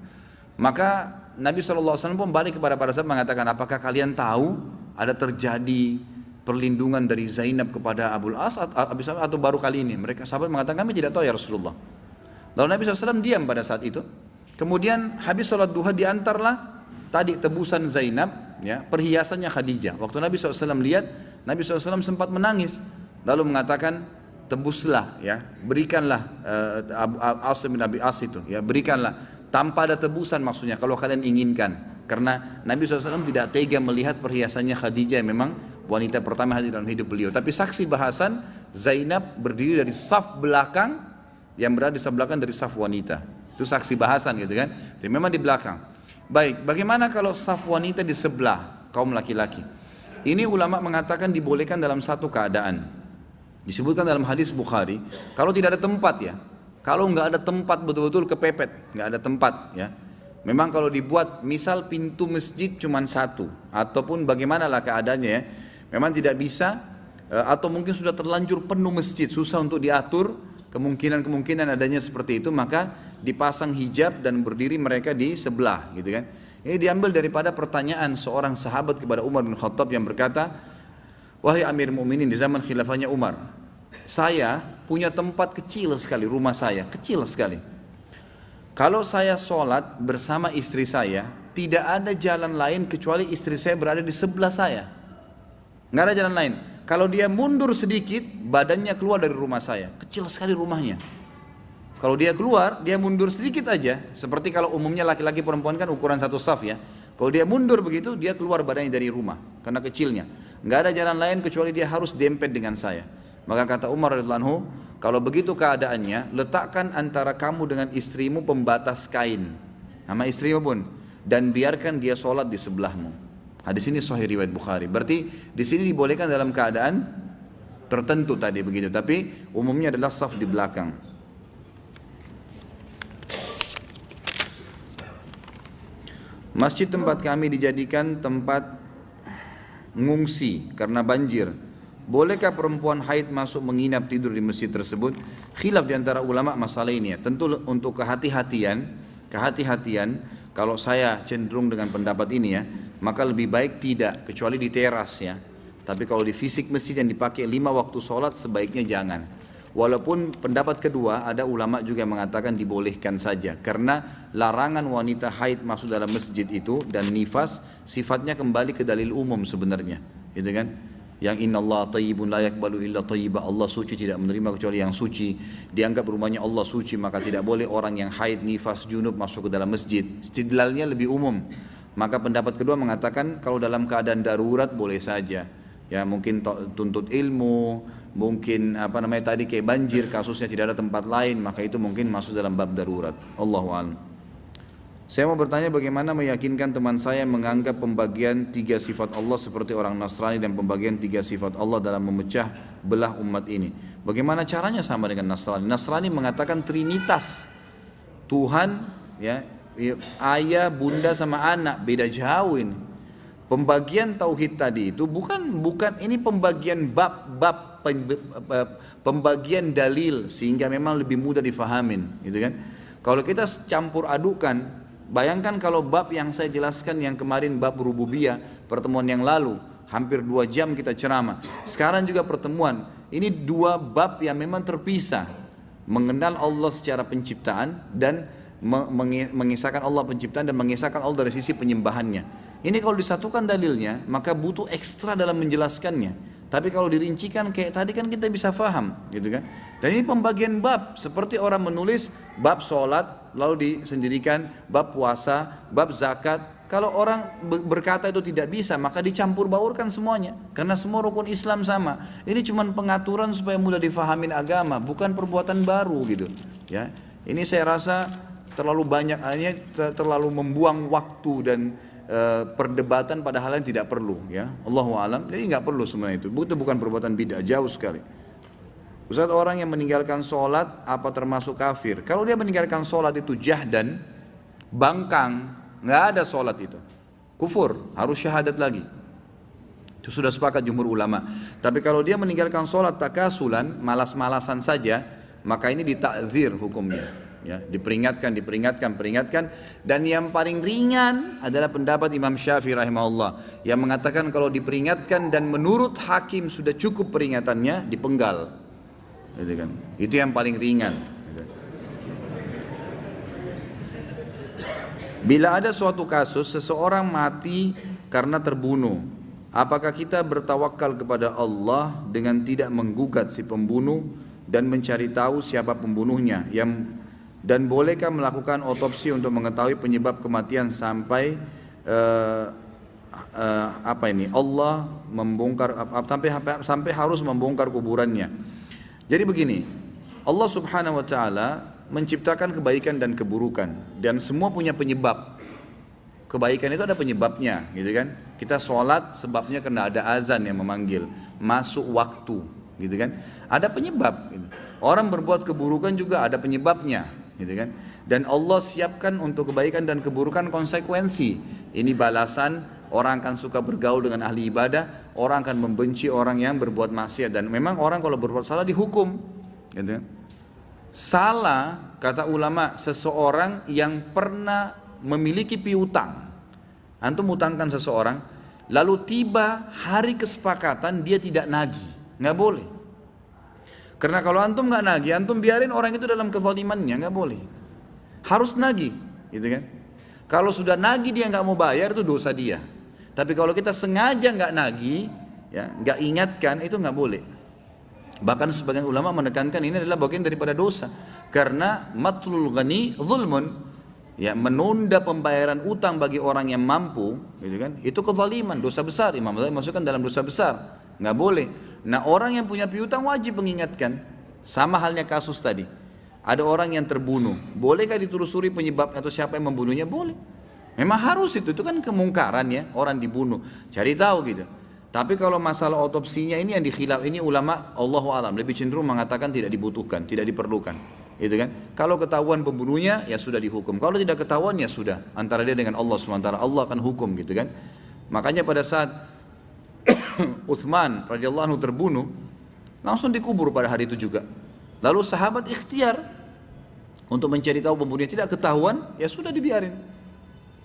Maka Nabi SAW pun balik kepada para sahabat mengatakan, apakah kalian tahu ada terjadi perlindungan dari Zainab kepada Abul As atau baru kali ini? Mereka sahabat mengatakan, kami tidak tahu ya Rasulullah. Lalu Nabi SAW diam pada saat itu. Kemudian habis sholat duha diantarlah tadi tebusan Zainab, ya, perhiasannya Khadijah. Waktu Nabi SAW lihat, Nabi SAW sempat menangis, lalu mengatakan, tebuslah, ya, berikanlah As bin Abi As itu, ya, berikanlah tanpa ada tebusan maksudnya kalau kalian inginkan, karena Nabi SAW tidak tega melihat perhiasannya Khadijah yang memang wanita pertama hadir dalam hidup beliau. Tapi saksi bahasan Zainab berdiri dari saf belakang, yang berada di saf belakang dari saf wanita. Itu saksi bahasan gitu kan. Jadi memang di belakang. Baik, bagaimana kalau saf wanita di sebelah kaum laki-laki? Ini ulama mengatakan dibolehkan dalam satu keadaan. Disebutkan dalam hadis Bukhari, kalau tidak ada tempat ya. Kalau nggak ada tempat betul-betul kepepet, nggak ada tempat ya. Memang kalau dibuat misal pintu masjid cuma satu, ataupun bagaimanalah keadaannya ya. Memang tidak bisa, atau mungkin sudah terlanjur penuh masjid, susah untuk diatur, kemungkinan adanya seperti itu, maka dipasang hijab dan berdiri mereka di sebelah gitu kan. Ini diambil daripada pertanyaan seorang sahabat kepada Umar bin Khattab yang berkata, wahai Amir Mu'minin, di zaman khilafahnya Umar, saya punya tempat kecil sekali, rumah saya kecil sekali. Kalau saya sholat bersama istri saya, tidak ada jalan lain kecuali istri saya berada di sebelah saya. Nggak ada jalan lain. Kalau dia mundur sedikit, badannya keluar dari rumah saya. Kecil sekali rumahnya. Kalau dia keluar, dia mundur sedikit aja. Seperti kalau umumnya laki-laki perempuan kan ukuran satu saf ya. Kalau dia mundur begitu, dia keluar badannya dari rumah. Karena kecilnya. Nggak ada jalan lain kecuali dia harus dempet dengan saya. Maka kata Umar radhiyallahu anhu, kalau begitu keadaannya, letakkan antara kamu dengan istrimu pembatas kain. Sama istrimu pun. dan biarkan dia sholat di sebelahmu. Hadis ini sahih riwayat Bukhari. Berarti di sini dibolehkan dalam keadaan tertentu tadi begitu, tapi umumnya adalah saf di belakang. Masjid tempat kami dijadikan tempat ngungsi karena banjir. Bolehkah perempuan haid masuk menginap tidur di masjid tersebut? Khilaf di antara ulama masalah ini ya. Tentu untuk kehati-hatian, kalau saya cenderung dengan pendapat ini ya, maka lebih baik tidak, kecuali di teras ya. Tapi kalau di fisik masjid yang dipakai 5 waktu sholat, sebaiknya jangan. Walaupun pendapat kedua, ada ulama juga yang mengatakan dibolehkan saja. Karena larangan wanita haid masuk dalam masjid itu dan nifas, sifatnya kembali ke dalil umum sebenarnya. Gitu kan? Yang innallaha thayyibun la yaqbalu illa thayyiba, Allah suci tidak menerima kecuali yang suci. Dianggap rumahnya Allah suci, maka tidak boleh orang yang haid, nifas, junub masuk ke dalam masjid. Istidlalnya lebih umum. Maka pendapat kedua mengatakan kalau dalam keadaan darurat boleh saja. Ya mungkin tuntut ilmu, mungkin tadi kayak banjir, kasusnya tidak ada tempat lain, maka itu mungkin masuk dalam bab darurat. Allahu a'lam. Saya mau bertanya bagaimana meyakinkan teman saya menganggap pembagian 3 sifat Allah seperti orang Nasrani dan pembagian 3 sifat Allah dalam memecah belah umat ini. Bagaimana caranya sama dengan Nasrani? Nasrani mengatakan Trinitas. Tuhan, ya, ayah, bunda sama anak, beda jauh ini. Pembagian tauhid tadi itu bukan ini pembagian bab pembagian dalil sehingga memang lebih mudah difahamin, gitu kan? Kalau kita campur adukan, bayangkan kalau bab yang saya jelaskan yang kemarin bab rububiyah pertemuan yang lalu hampir 2 jam kita ceramah. Sekarang juga pertemuan ini 2 bab yang memang terpisah, mengenal Allah secara penciptaan dan mengisahkan Allah penciptaan dan mengisahkan Allah dari sisi penyembahannya. Ini kalau disatukan dalilnya, maka butuh ekstra dalam menjelaskannya. Tapi kalau dirincikan kayak tadi kan kita bisa faham, gitu kan? Dan ini pembagian bab, seperti orang menulis bab sholat, lalu disendirikan bab puasa, bab zakat. Kalau orang berkata itu tidak bisa, maka dicampur baurkan semuanya. Karena semua rukun Islam sama. Ini cuma pengaturan supaya mudah difahamin agama, bukan perbuatan baru gitu. Ya, ini saya rasa terlalu banyak, terlalu membuang waktu dan perdebatan pada hal yang tidak perlu, ya. Allahu a'lam. Jadi nggak perlu sebenarnya itu. Itu bukan perbuatan bid'ah, jauh sekali. Ustaz, orang yang meninggalkan sholat apa termasuk kafir? Kalau dia meninggalkan sholat itu jahdan, bangkang, nggak ada sholat itu, kufur, harus syahadat lagi. Itu sudah sepakat jumhur ulama. Tapi kalau dia meninggalkan sholat takasulan, malas-malasan saja, maka ini ditakzir hukumnya. Ya, diperingatkan, dan yang paling ringan adalah pendapat Imam Syafi'i rahimahullah yang mengatakan kalau diperingatkan dan menurut hakim sudah cukup peringatannya, dipenggal. Gitu kan? Itu yang paling ringan. Bila ada suatu kasus seseorang mati karena terbunuh, apakah kita bertawakal kepada Allah dengan tidak menggugat si pembunuh dan mencari tahu siapa pembunuhnya, dan bolehkah melakukan otopsi untuk mengetahui penyebab kematian sampai Allah membongkar sampai harus membongkar kuburannya. Jadi begini, Allah Subhanahu wa taala menciptakan kebaikan dan keburukan dan semua punya penyebab. Kebaikan itu ada penyebabnya, gitu kan? Kita sholat sebabnya karena ada azan yang memanggil, masuk waktu, gitu kan? Ada penyebab. Gitu. Orang berbuat keburukan juga ada penyebabnya. Gitu kan? Dan Allah siapkan untuk kebaikan dan keburukan konsekuensi. Ini balasan, orang akan suka bergaul dengan ahli ibadah, orang akan membenci orang yang berbuat maksiat, dan memang orang kalau berbuat salah dihukum. Gitu kan? Salah, kata ulama, seseorang yang pernah memiliki piutang. Antum utangkan seseorang, lalu tiba hari kesepakatan dia tidak nagih, nggak boleh. Karena kalau antum nggak nagih, antum biarin orang itu dalam kezalimannya, nggak boleh. Harus nagih, gitu kan? Kalau sudah nagih dia nggak mau bayar, itu dosa dia. Tapi kalau kita sengaja nggak nagih, ya nggak ingatkan, itu nggak boleh. Bahkan sebagian ulama menekankan ini adalah bagian daripada dosa. Karena matlul ghani zulmun, ya menunda pembayaran utang bagi orang yang mampu, gitu kan? Itu kezaliman, dosa besar. Imam Ghazali masukkan dalam dosa besar, nggak boleh. Nah, orang yang punya piutang wajib mengingatkan. Sama halnya kasus tadi. Ada orang yang terbunuh. Bolehkah ditelusuri penyebab atau siapa yang membunuhnya? Boleh. Memang harus itu kan kemungkaran ya, orang dibunuh, cari tahu gitu. Tapi kalau masalah otopsinya ini yang dikhilaf, ini ulama Allahu alam lebih cenderung mengatakan tidak dibutuhkan, tidak diperlukan. Gitu kan? Kalau ketahuan pembunuhnya ya sudah dihukum. Kalau tidak ketahuan ya sudah antara dia dengan Allah SWT, Allah akan hukum gitu kan. Makanya pada saat Uthman radhiyallahu anhu terbunuh, langsung dikubur pada hari itu juga. Lalu sahabat ikhtiar untuk mencari tahu pembunuhnya, tidak ketahuan ya sudah dibiarin.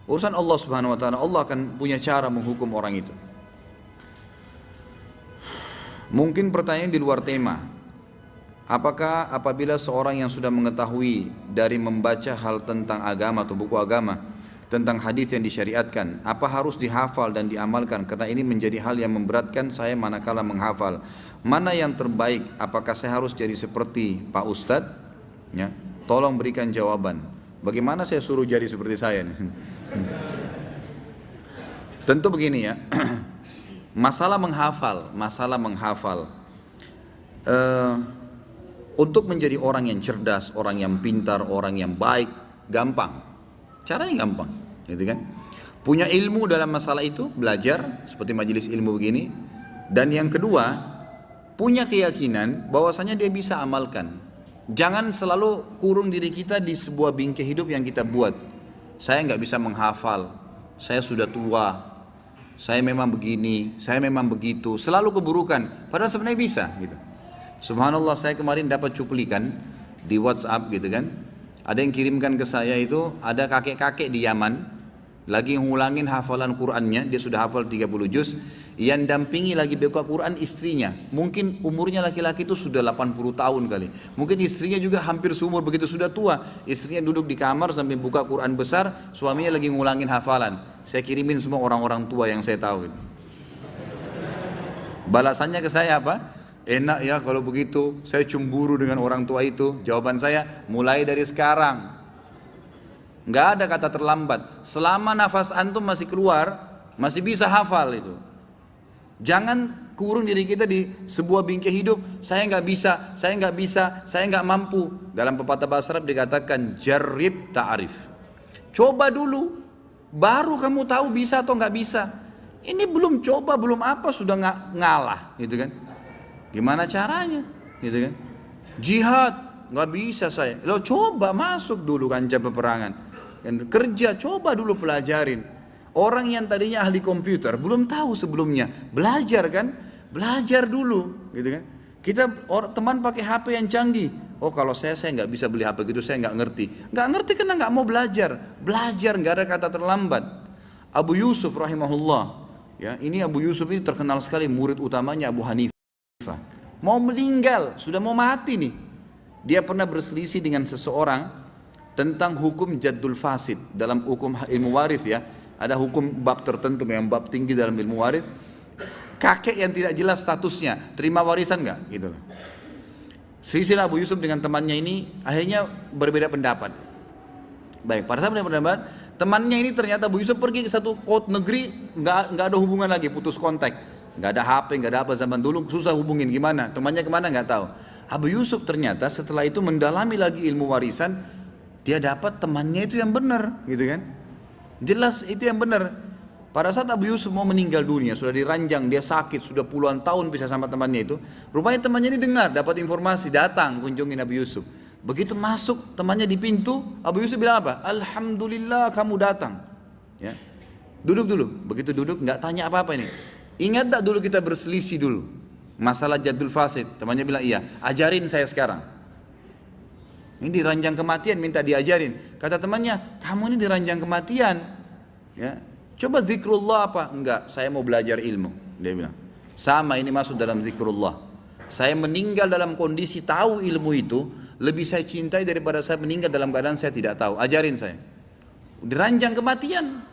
Urusan Allah Subhanahu wa taala, Allah akan punya cara menghukum orang itu. Mungkin pertanyaan di luar tema. Apakah apabila seorang yang sudah mengetahui dari membaca hal tentang agama atau buku agama, tentang hadis yang disyariatkan, apa harus dihafal dan diamalkan? Karena ini menjadi hal yang memberatkan saya manakala menghafal. Mana yang terbaik? Apakah saya harus jadi seperti Pak Ustadz? Ya, tolong berikan jawaban. Bagaimana saya suruh jadi seperti saya? Tentu begini ya. Masalah menghafal, untuk menjadi orang yang cerdas, orang yang pintar, orang yang baik, gampang. Caranya gampang, gitu kan? Punya ilmu dalam masalah itu, belajar seperti majelis ilmu begini. Dan yang kedua, punya keyakinan bahwasanya dia bisa amalkan. Jangan selalu kurung diri kita di sebuah bingkai hidup yang kita buat. Saya nggak bisa menghafal, saya sudah tua, saya memang begini, saya memang begitu, selalu keburukan. Padahal sebenarnya bisa gitu. Subhanallah, saya kemarin dapat cuplikan di WhatsApp gitu kan. Ada yang kirimkan ke saya itu, ada kakek-kakek di Yaman lagi ngulangin hafalan Qur'annya, dia sudah hafal 30 juz. Yang dampingi lagi buka Qur'an istrinya. Mungkin umurnya laki-laki itu sudah 80 tahun kali. Mungkin istrinya juga hampir seumur begitu, sudah tua. Istrinya duduk di kamar sambil buka Qur'an besar, suaminya lagi ngulangin hafalan. Saya kirimin semua orang-orang tua yang saya tahu. Balasannya ke saya apa? Enak ya kalau begitu, saya cemburu dengan orang tua itu. Jawaban saya, mulai dari sekarang. Nggak ada kata terlambat. Selama nafas antum masih keluar, masih bisa hafal itu. Jangan kurung diri kita di sebuah bingkai hidup. Saya nggak bisa, saya nggak bisa, saya nggak mampu. Dalam pepatah bahasa Arab dikatakan jarib ta'arif. Coba dulu, baru kamu tahu bisa atau nggak bisa. Ini belum coba, belum apa sudah ngalah, gitu kan? Gimana caranya, gitu kan? Jihad nggak bisa saya. Lo coba masuk dulu kancah peperangan. Dan kerja coba dulu pelajarin. Orang yang tadinya ahli komputer belum tahu sebelumnya, belajar kan? Belajar dulu, gitu kan? Kita teman pakai HP yang canggih. Oh kalau saya nggak bisa beli HP gitu, saya nggak ngerti. Nggak ngerti karena nggak mau belajar. Belajar nggak ada kata terlambat. Abu Yusuf rahimahullah, ya ini Abu Yusuf ini terkenal sekali murid utamanya Abu Hanifah. Mau meninggal, sudah mau mati nih. Dia pernah berselisih dengan seseorang tentang hukum jaddul fasid dalam hukum ilmu waris ya. Ada hukum bab tertentu yang bab tinggi dalam ilmu waris. Kakek yang tidak jelas statusnya, terima warisan nggak? Gitu. Silsilah Abu Yusuf dengan temannya ini akhirnya berbeda pendapat. Baik, pada saat berbeda pendapat, temannya ini ternyata Abu Yusuf pergi ke satu kota negeri, nggak ada hubungan lagi, putus kontak, nggak ada HP, nggak ada apa zaman dulu susah hubungin gimana, temannya kemana nggak tahu. Abu Yusuf ternyata setelah itu mendalami lagi ilmu warisan, dia dapat temannya itu yang benar, gitu kan? Jelas itu yang benar. Pada saat Abu Yusuf mau meninggal dunia, sudah diranjang, dia sakit, sudah puluhan tahun bisa sama temannya itu. Rupanya temannya ini dengar, dapat informasi, datang kunjungin Abu Yusuf. Begitu masuk temannya di pintu, Abu Yusuf bilang apa? Alhamdulillah kamu datang. Ya, duduk dulu. Begitu duduk, nggak tanya apa-apa ini. Ingat tak dulu kita berselisih dulu masalah jadul fasid. Temannya bilang iya. Ajarin saya sekarang. Ini diranjang kematian, minta diajarin. Kata temannya, kamu ini diranjang kematian. Ya, coba zikrullah apa? Enggak, saya mau belajar ilmu. Dia bilang, sama ini masuk dalam zikrullah. Saya meninggal dalam kondisi tahu ilmu itu, lebih saya cintai daripada saya meninggal dalam keadaan saya tidak tahu. Ajarin saya. Diranjang kematian.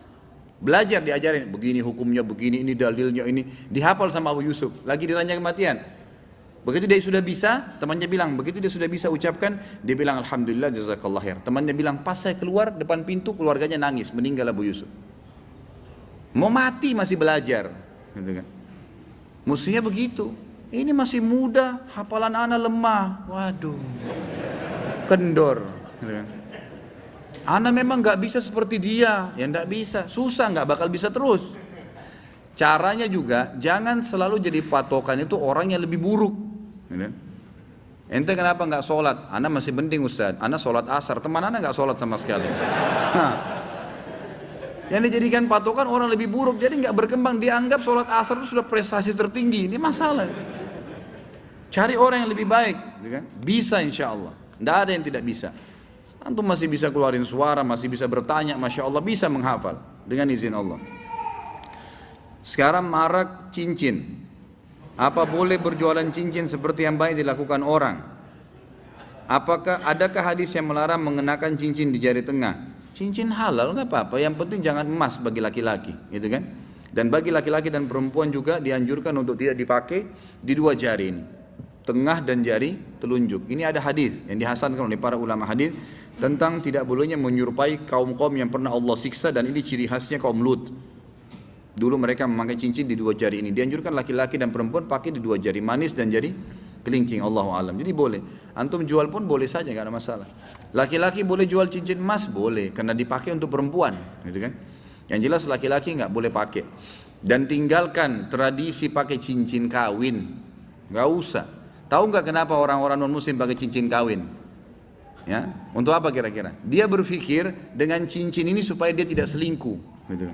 Belajar diajarin, begini hukumnya, begini, ini dalilnya, ini. Dihafal sama Abu Yusuf. Lagi diranjang kematian. Begitu dia sudah bisa, temannya bilang, begitu dia sudah bisa ucapkan, dia bilang alhamdulillah jazakallah khair. Temannya bilang, pas saya keluar depan pintu, keluarganya nangis, meninggal Abu Yusuf. Mau mati masih belajar, gitu kan? Mestinya begitu. Ini masih muda, hafalan anak lemah. Waduh, kendor. Gitu kan? Ana memang nggak bisa seperti dia, ya nggak bisa, susah, nggak bakal bisa terus. Caranya juga jangan selalu jadi patokan itu orang yang lebih buruk. Gitu. Ente kenapa nggak sholat? Ana masih penting Ustaz. Ana sholat asar, teman ana nggak sholat sama sekali. Nah, yang dijadikan patokan orang lebih buruk, jadi nggak berkembang. Dianggap sholat asar itu sudah prestasi tertinggi. Ini masalah. Cari orang yang lebih baik, gitu kan? Bisa insya Allah. Nggak ada yang tidak bisa. Antum masih bisa keluarin suara, masih bisa bertanya, masya Allah bisa menghafal dengan izin Allah. Sekarang marak cincin. Apa boleh berjualan cincin seperti yang baik dilakukan orang? Adakah hadis yang melarang mengenakan cincin di jari tengah? Cincin halal nggak apa-apa. Yang penting jangan emas bagi laki-laki, gitu kan? Dan bagi laki-laki dan perempuan juga dianjurkan untuk tidak dipakai di dua jari ini, tengah dan jari telunjuk. Ini ada hadis yang dihasankan oleh para ulama hadis tentang tidak bolehnya menyerupai kaum-kaum yang pernah Allah siksa, dan ini ciri khasnya kaum Lut. Dulu mereka memakai cincin di dua jari ini. Dianjurkan laki-laki dan perempuan pakai di dua jari manis dan jari kelingking. Allahu alam. Jadi boleh. Antum jual pun boleh saja, nggak ada masalah. Laki-laki boleh jual cincin emas, boleh, karena dipakai untuk perempuan, gitu kan? Yang jelas laki-laki nggak boleh pakai. Dan tinggalkan tradisi pakai cincin kawin, nggak usah. Tahu nggak kenapa orang-orang non muslim pakai cincin kawin? Ya, untuk apa kira-kira? Dia berpikir dengan cincin ini supaya dia tidak selingkuh, gitu.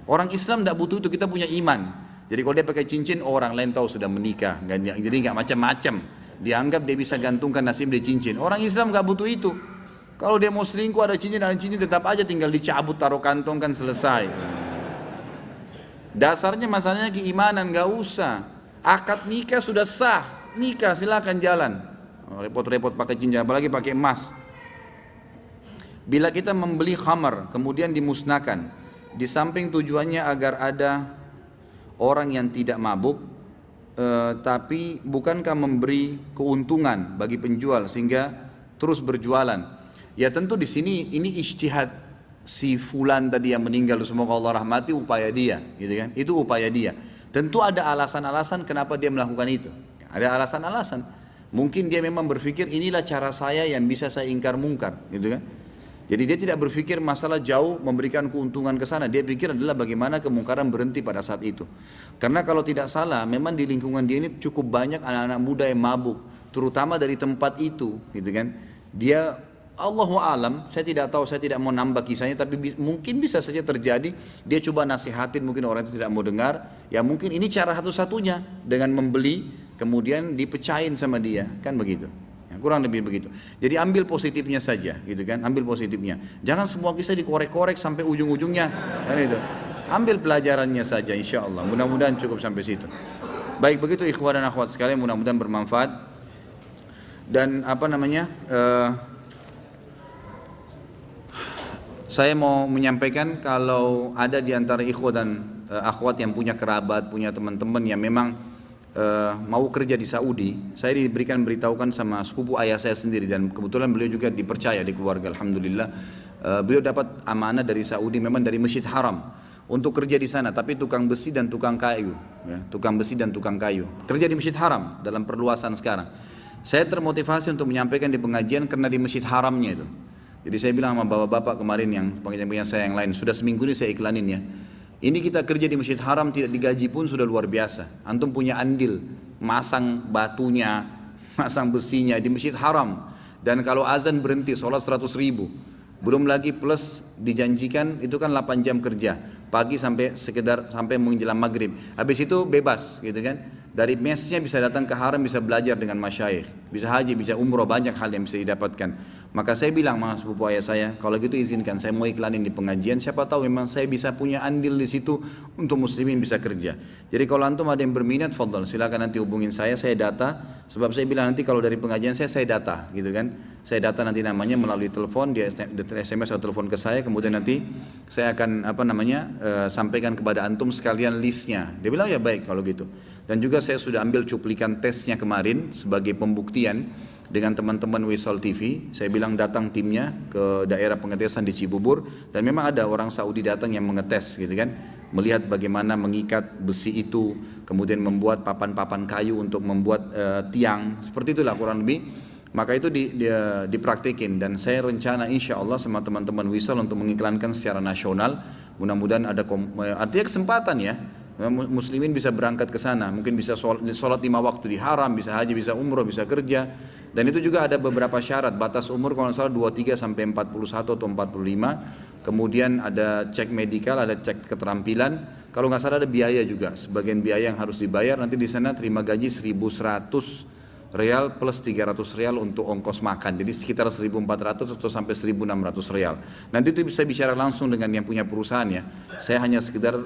Orang Islam tidak butuh itu, kita punya iman. Jadi kalau dia pakai cincin, orang lain tahu sudah menikah, jadi nggak macam-macam. Dianggap dia bisa gantungkan nasib di cincin. Orang Islam nggak butuh itu. Kalau dia mau selingkuh ada cincin tetap aja tinggal dicabut, taruh kantong kan selesai. Dasarnya masalahnya keimanan, nggak usah. Akad nikah sudah sah, nikah silakan jalan. Repot-repot pakai cincin, apalagi pakai emas. Bila kita membeli khamar kemudian dimusnahkan, di samping tujuannya agar ada orang yang tidak mabuk, tapi bukankah memberi keuntungan bagi penjual sehingga terus berjualan? Ya tentu di sini ini ijtihad si fulan tadi yang meninggal, semoga Allah rahmati, upaya dia, gitu kan? Itu upaya dia. Tentu ada alasan-alasan kenapa dia melakukan itu. Ada alasan-alasan. Mungkin dia memang berpikir inilah cara saya yang bisa saya ingkar mungkar, gitu kan? Jadi dia tidak berpikir masalah jauh memberikan keuntungan ke sana. Dia pikir adalah bagaimana kemungkaran berhenti pada saat itu. Karena kalau tidak salah, memang di lingkungan dia ini cukup banyak anak-anak muda yang mabuk, terutama dari tempat itu, gitu kan? Dia Allahu alam, saya tidak tahu, saya tidak mau nambah kisahnya, tapi mungkin bisa saja terjadi dia coba nasihatin, mungkin orang itu tidak mau dengar. Ya mungkin ini cara satu-satunya dengan membeli kemudian dipecahin sama dia, kan begitu. Ya, kurang lebih begitu. Jadi ambil positifnya saja, gitu kan? Ambil positifnya. Jangan semua kisah dikorek-korek sampai ujung-ujungnya, kan itu. Ambil pelajarannya saja, insya Allah. Mudah-mudahan cukup sampai situ. Baik, begitu ikhwan dan akhwat sekalian, mudah-mudahan bermanfaat. Dan saya mau menyampaikan kalau ada di antara ikhwan dan akhwat yang punya kerabat, punya teman-teman yang memang mau kerja di Saudi, saya diberikan beritahukan sama sepupu ayah saya sendiri, dan kebetulan beliau juga dipercaya di keluarga, alhamdulillah. Beliau dapat amanah dari Saudi, memang dari Masjid Haram, untuk kerja di sana, tapi tukang besi dan tukang kayu, ya, tukang besi dan tukang kayu, kerja di Masjid Haram dalam perluasan sekarang. Saya termotivasi untuk menyampaikan di pengajian karena di Masjid Haramnya itu. Jadi saya bilang sama bapak-bapak kemarin yang pengajian saya yang lain, sudah seminggu ini saya iklanin ya. Ini kita kerja di Masjid Haram tidak digaji pun sudah luar biasa. Antum punya andil, masang batunya, masang besinya di Masjid Haram. Dan kalau azan berhenti, sholat 100.000. Belum lagi plus dijanjikan itu kan 8 jam kerja. Pagi sampai menjelang maghrib. Habis itu bebas gitu kan. Dari mesnya bisa datang ke haram, bisa belajar dengan masyayikh, bisa haji, bisa umroh, banyak hal yang bisa didapatkan. Maka saya bilang sama sepupu ayah saya, kalau gitu izinkan saya mau iklanin di pengajian, siapa tahu memang saya bisa punya andil di situ untuk muslimin bisa kerja. Jadi kalau antum ada yang berminat, fadhal, silakan nanti hubungin saya data, sebab saya bilang nanti kalau dari pengajian saya data, gitu kan. Saya data nanti namanya melalui telepon, dia SMS atau telepon ke saya, kemudian nanti saya akan sampaikan kepada antum sekalian listnya. Dia bilang ya baik kalau gitu. Dan juga saya sudah ambil cuplikan tesnya kemarin sebagai pembuktian dengan teman-teman Wisal TV. Saya bilang datang timnya ke daerah pengetesan di Cibubur, dan memang ada orang Saudi datang yang mengetes gitu kan, melihat bagaimana mengikat besi itu, kemudian membuat papan-papan kayu untuk membuat tiang, seperti itulah kurang lebih. Maka itu dipraktikin, dan saya rencana insya Allah sama teman-teman Wisal untuk mengiklankan secara nasional. Mudah-mudahan ada artinya kesempatan ya. Muslimin bisa berangkat ke sana, mungkin bisa sholat 5 waktu di haram, bisa haji, bisa umroh, bisa kerja. Dan itu juga ada beberapa syarat, batas umur kalau nggak salah 23 sampai 41 atau 45. Kemudian ada cek medikal, ada cek keterampilan. Kalau nggak salah ada biaya juga, sebagian biaya yang harus dibayar. Nanti di sana terima gaji 1.100 real plus 300 real untuk ongkos makan, jadi sekitar 1.400 atau sampai 1.600 real. Nanti itu bisa bicara langsung dengan yang punya perusahaan ya. Saya hanya sekedar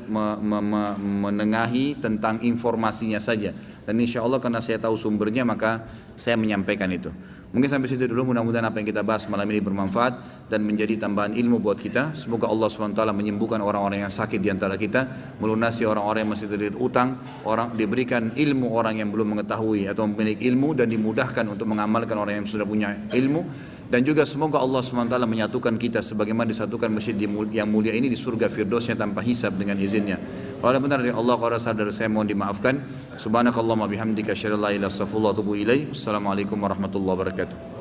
menengahi tentang informasinya saja, dan insya Allah karena saya tahu sumbernya maka saya menyampaikan itu. Mungkin sampai situ dulu, mudah-mudahan apa yang kita bahas malam ini bermanfaat dan menjadi tambahan ilmu buat kita. Semoga Allah SWT menyembuhkan orang-orang yang sakit di antara kita, melunasi orang-orang yang masih terlilit utang, orang diberikan ilmu orang yang belum mengetahui atau memiliki ilmu, dan dimudahkan untuk mengamalkan orang yang sudah punya ilmu. Dan juga semoga Allah SWT menyatukan kita sebagaimana disatukan masjid yang mulia ini di surga Firdausnya tanpa hisab dengan izinnya. Kalau ada benar dari Allah, kalau salah dari saya mohon dimaafkan. Subhanakallahumma bihamdika asyhadu an la ilaha illa anta astaghfiruka wa atubu ilaik. Assalamualaikum warahmatullahi wabarakatuh.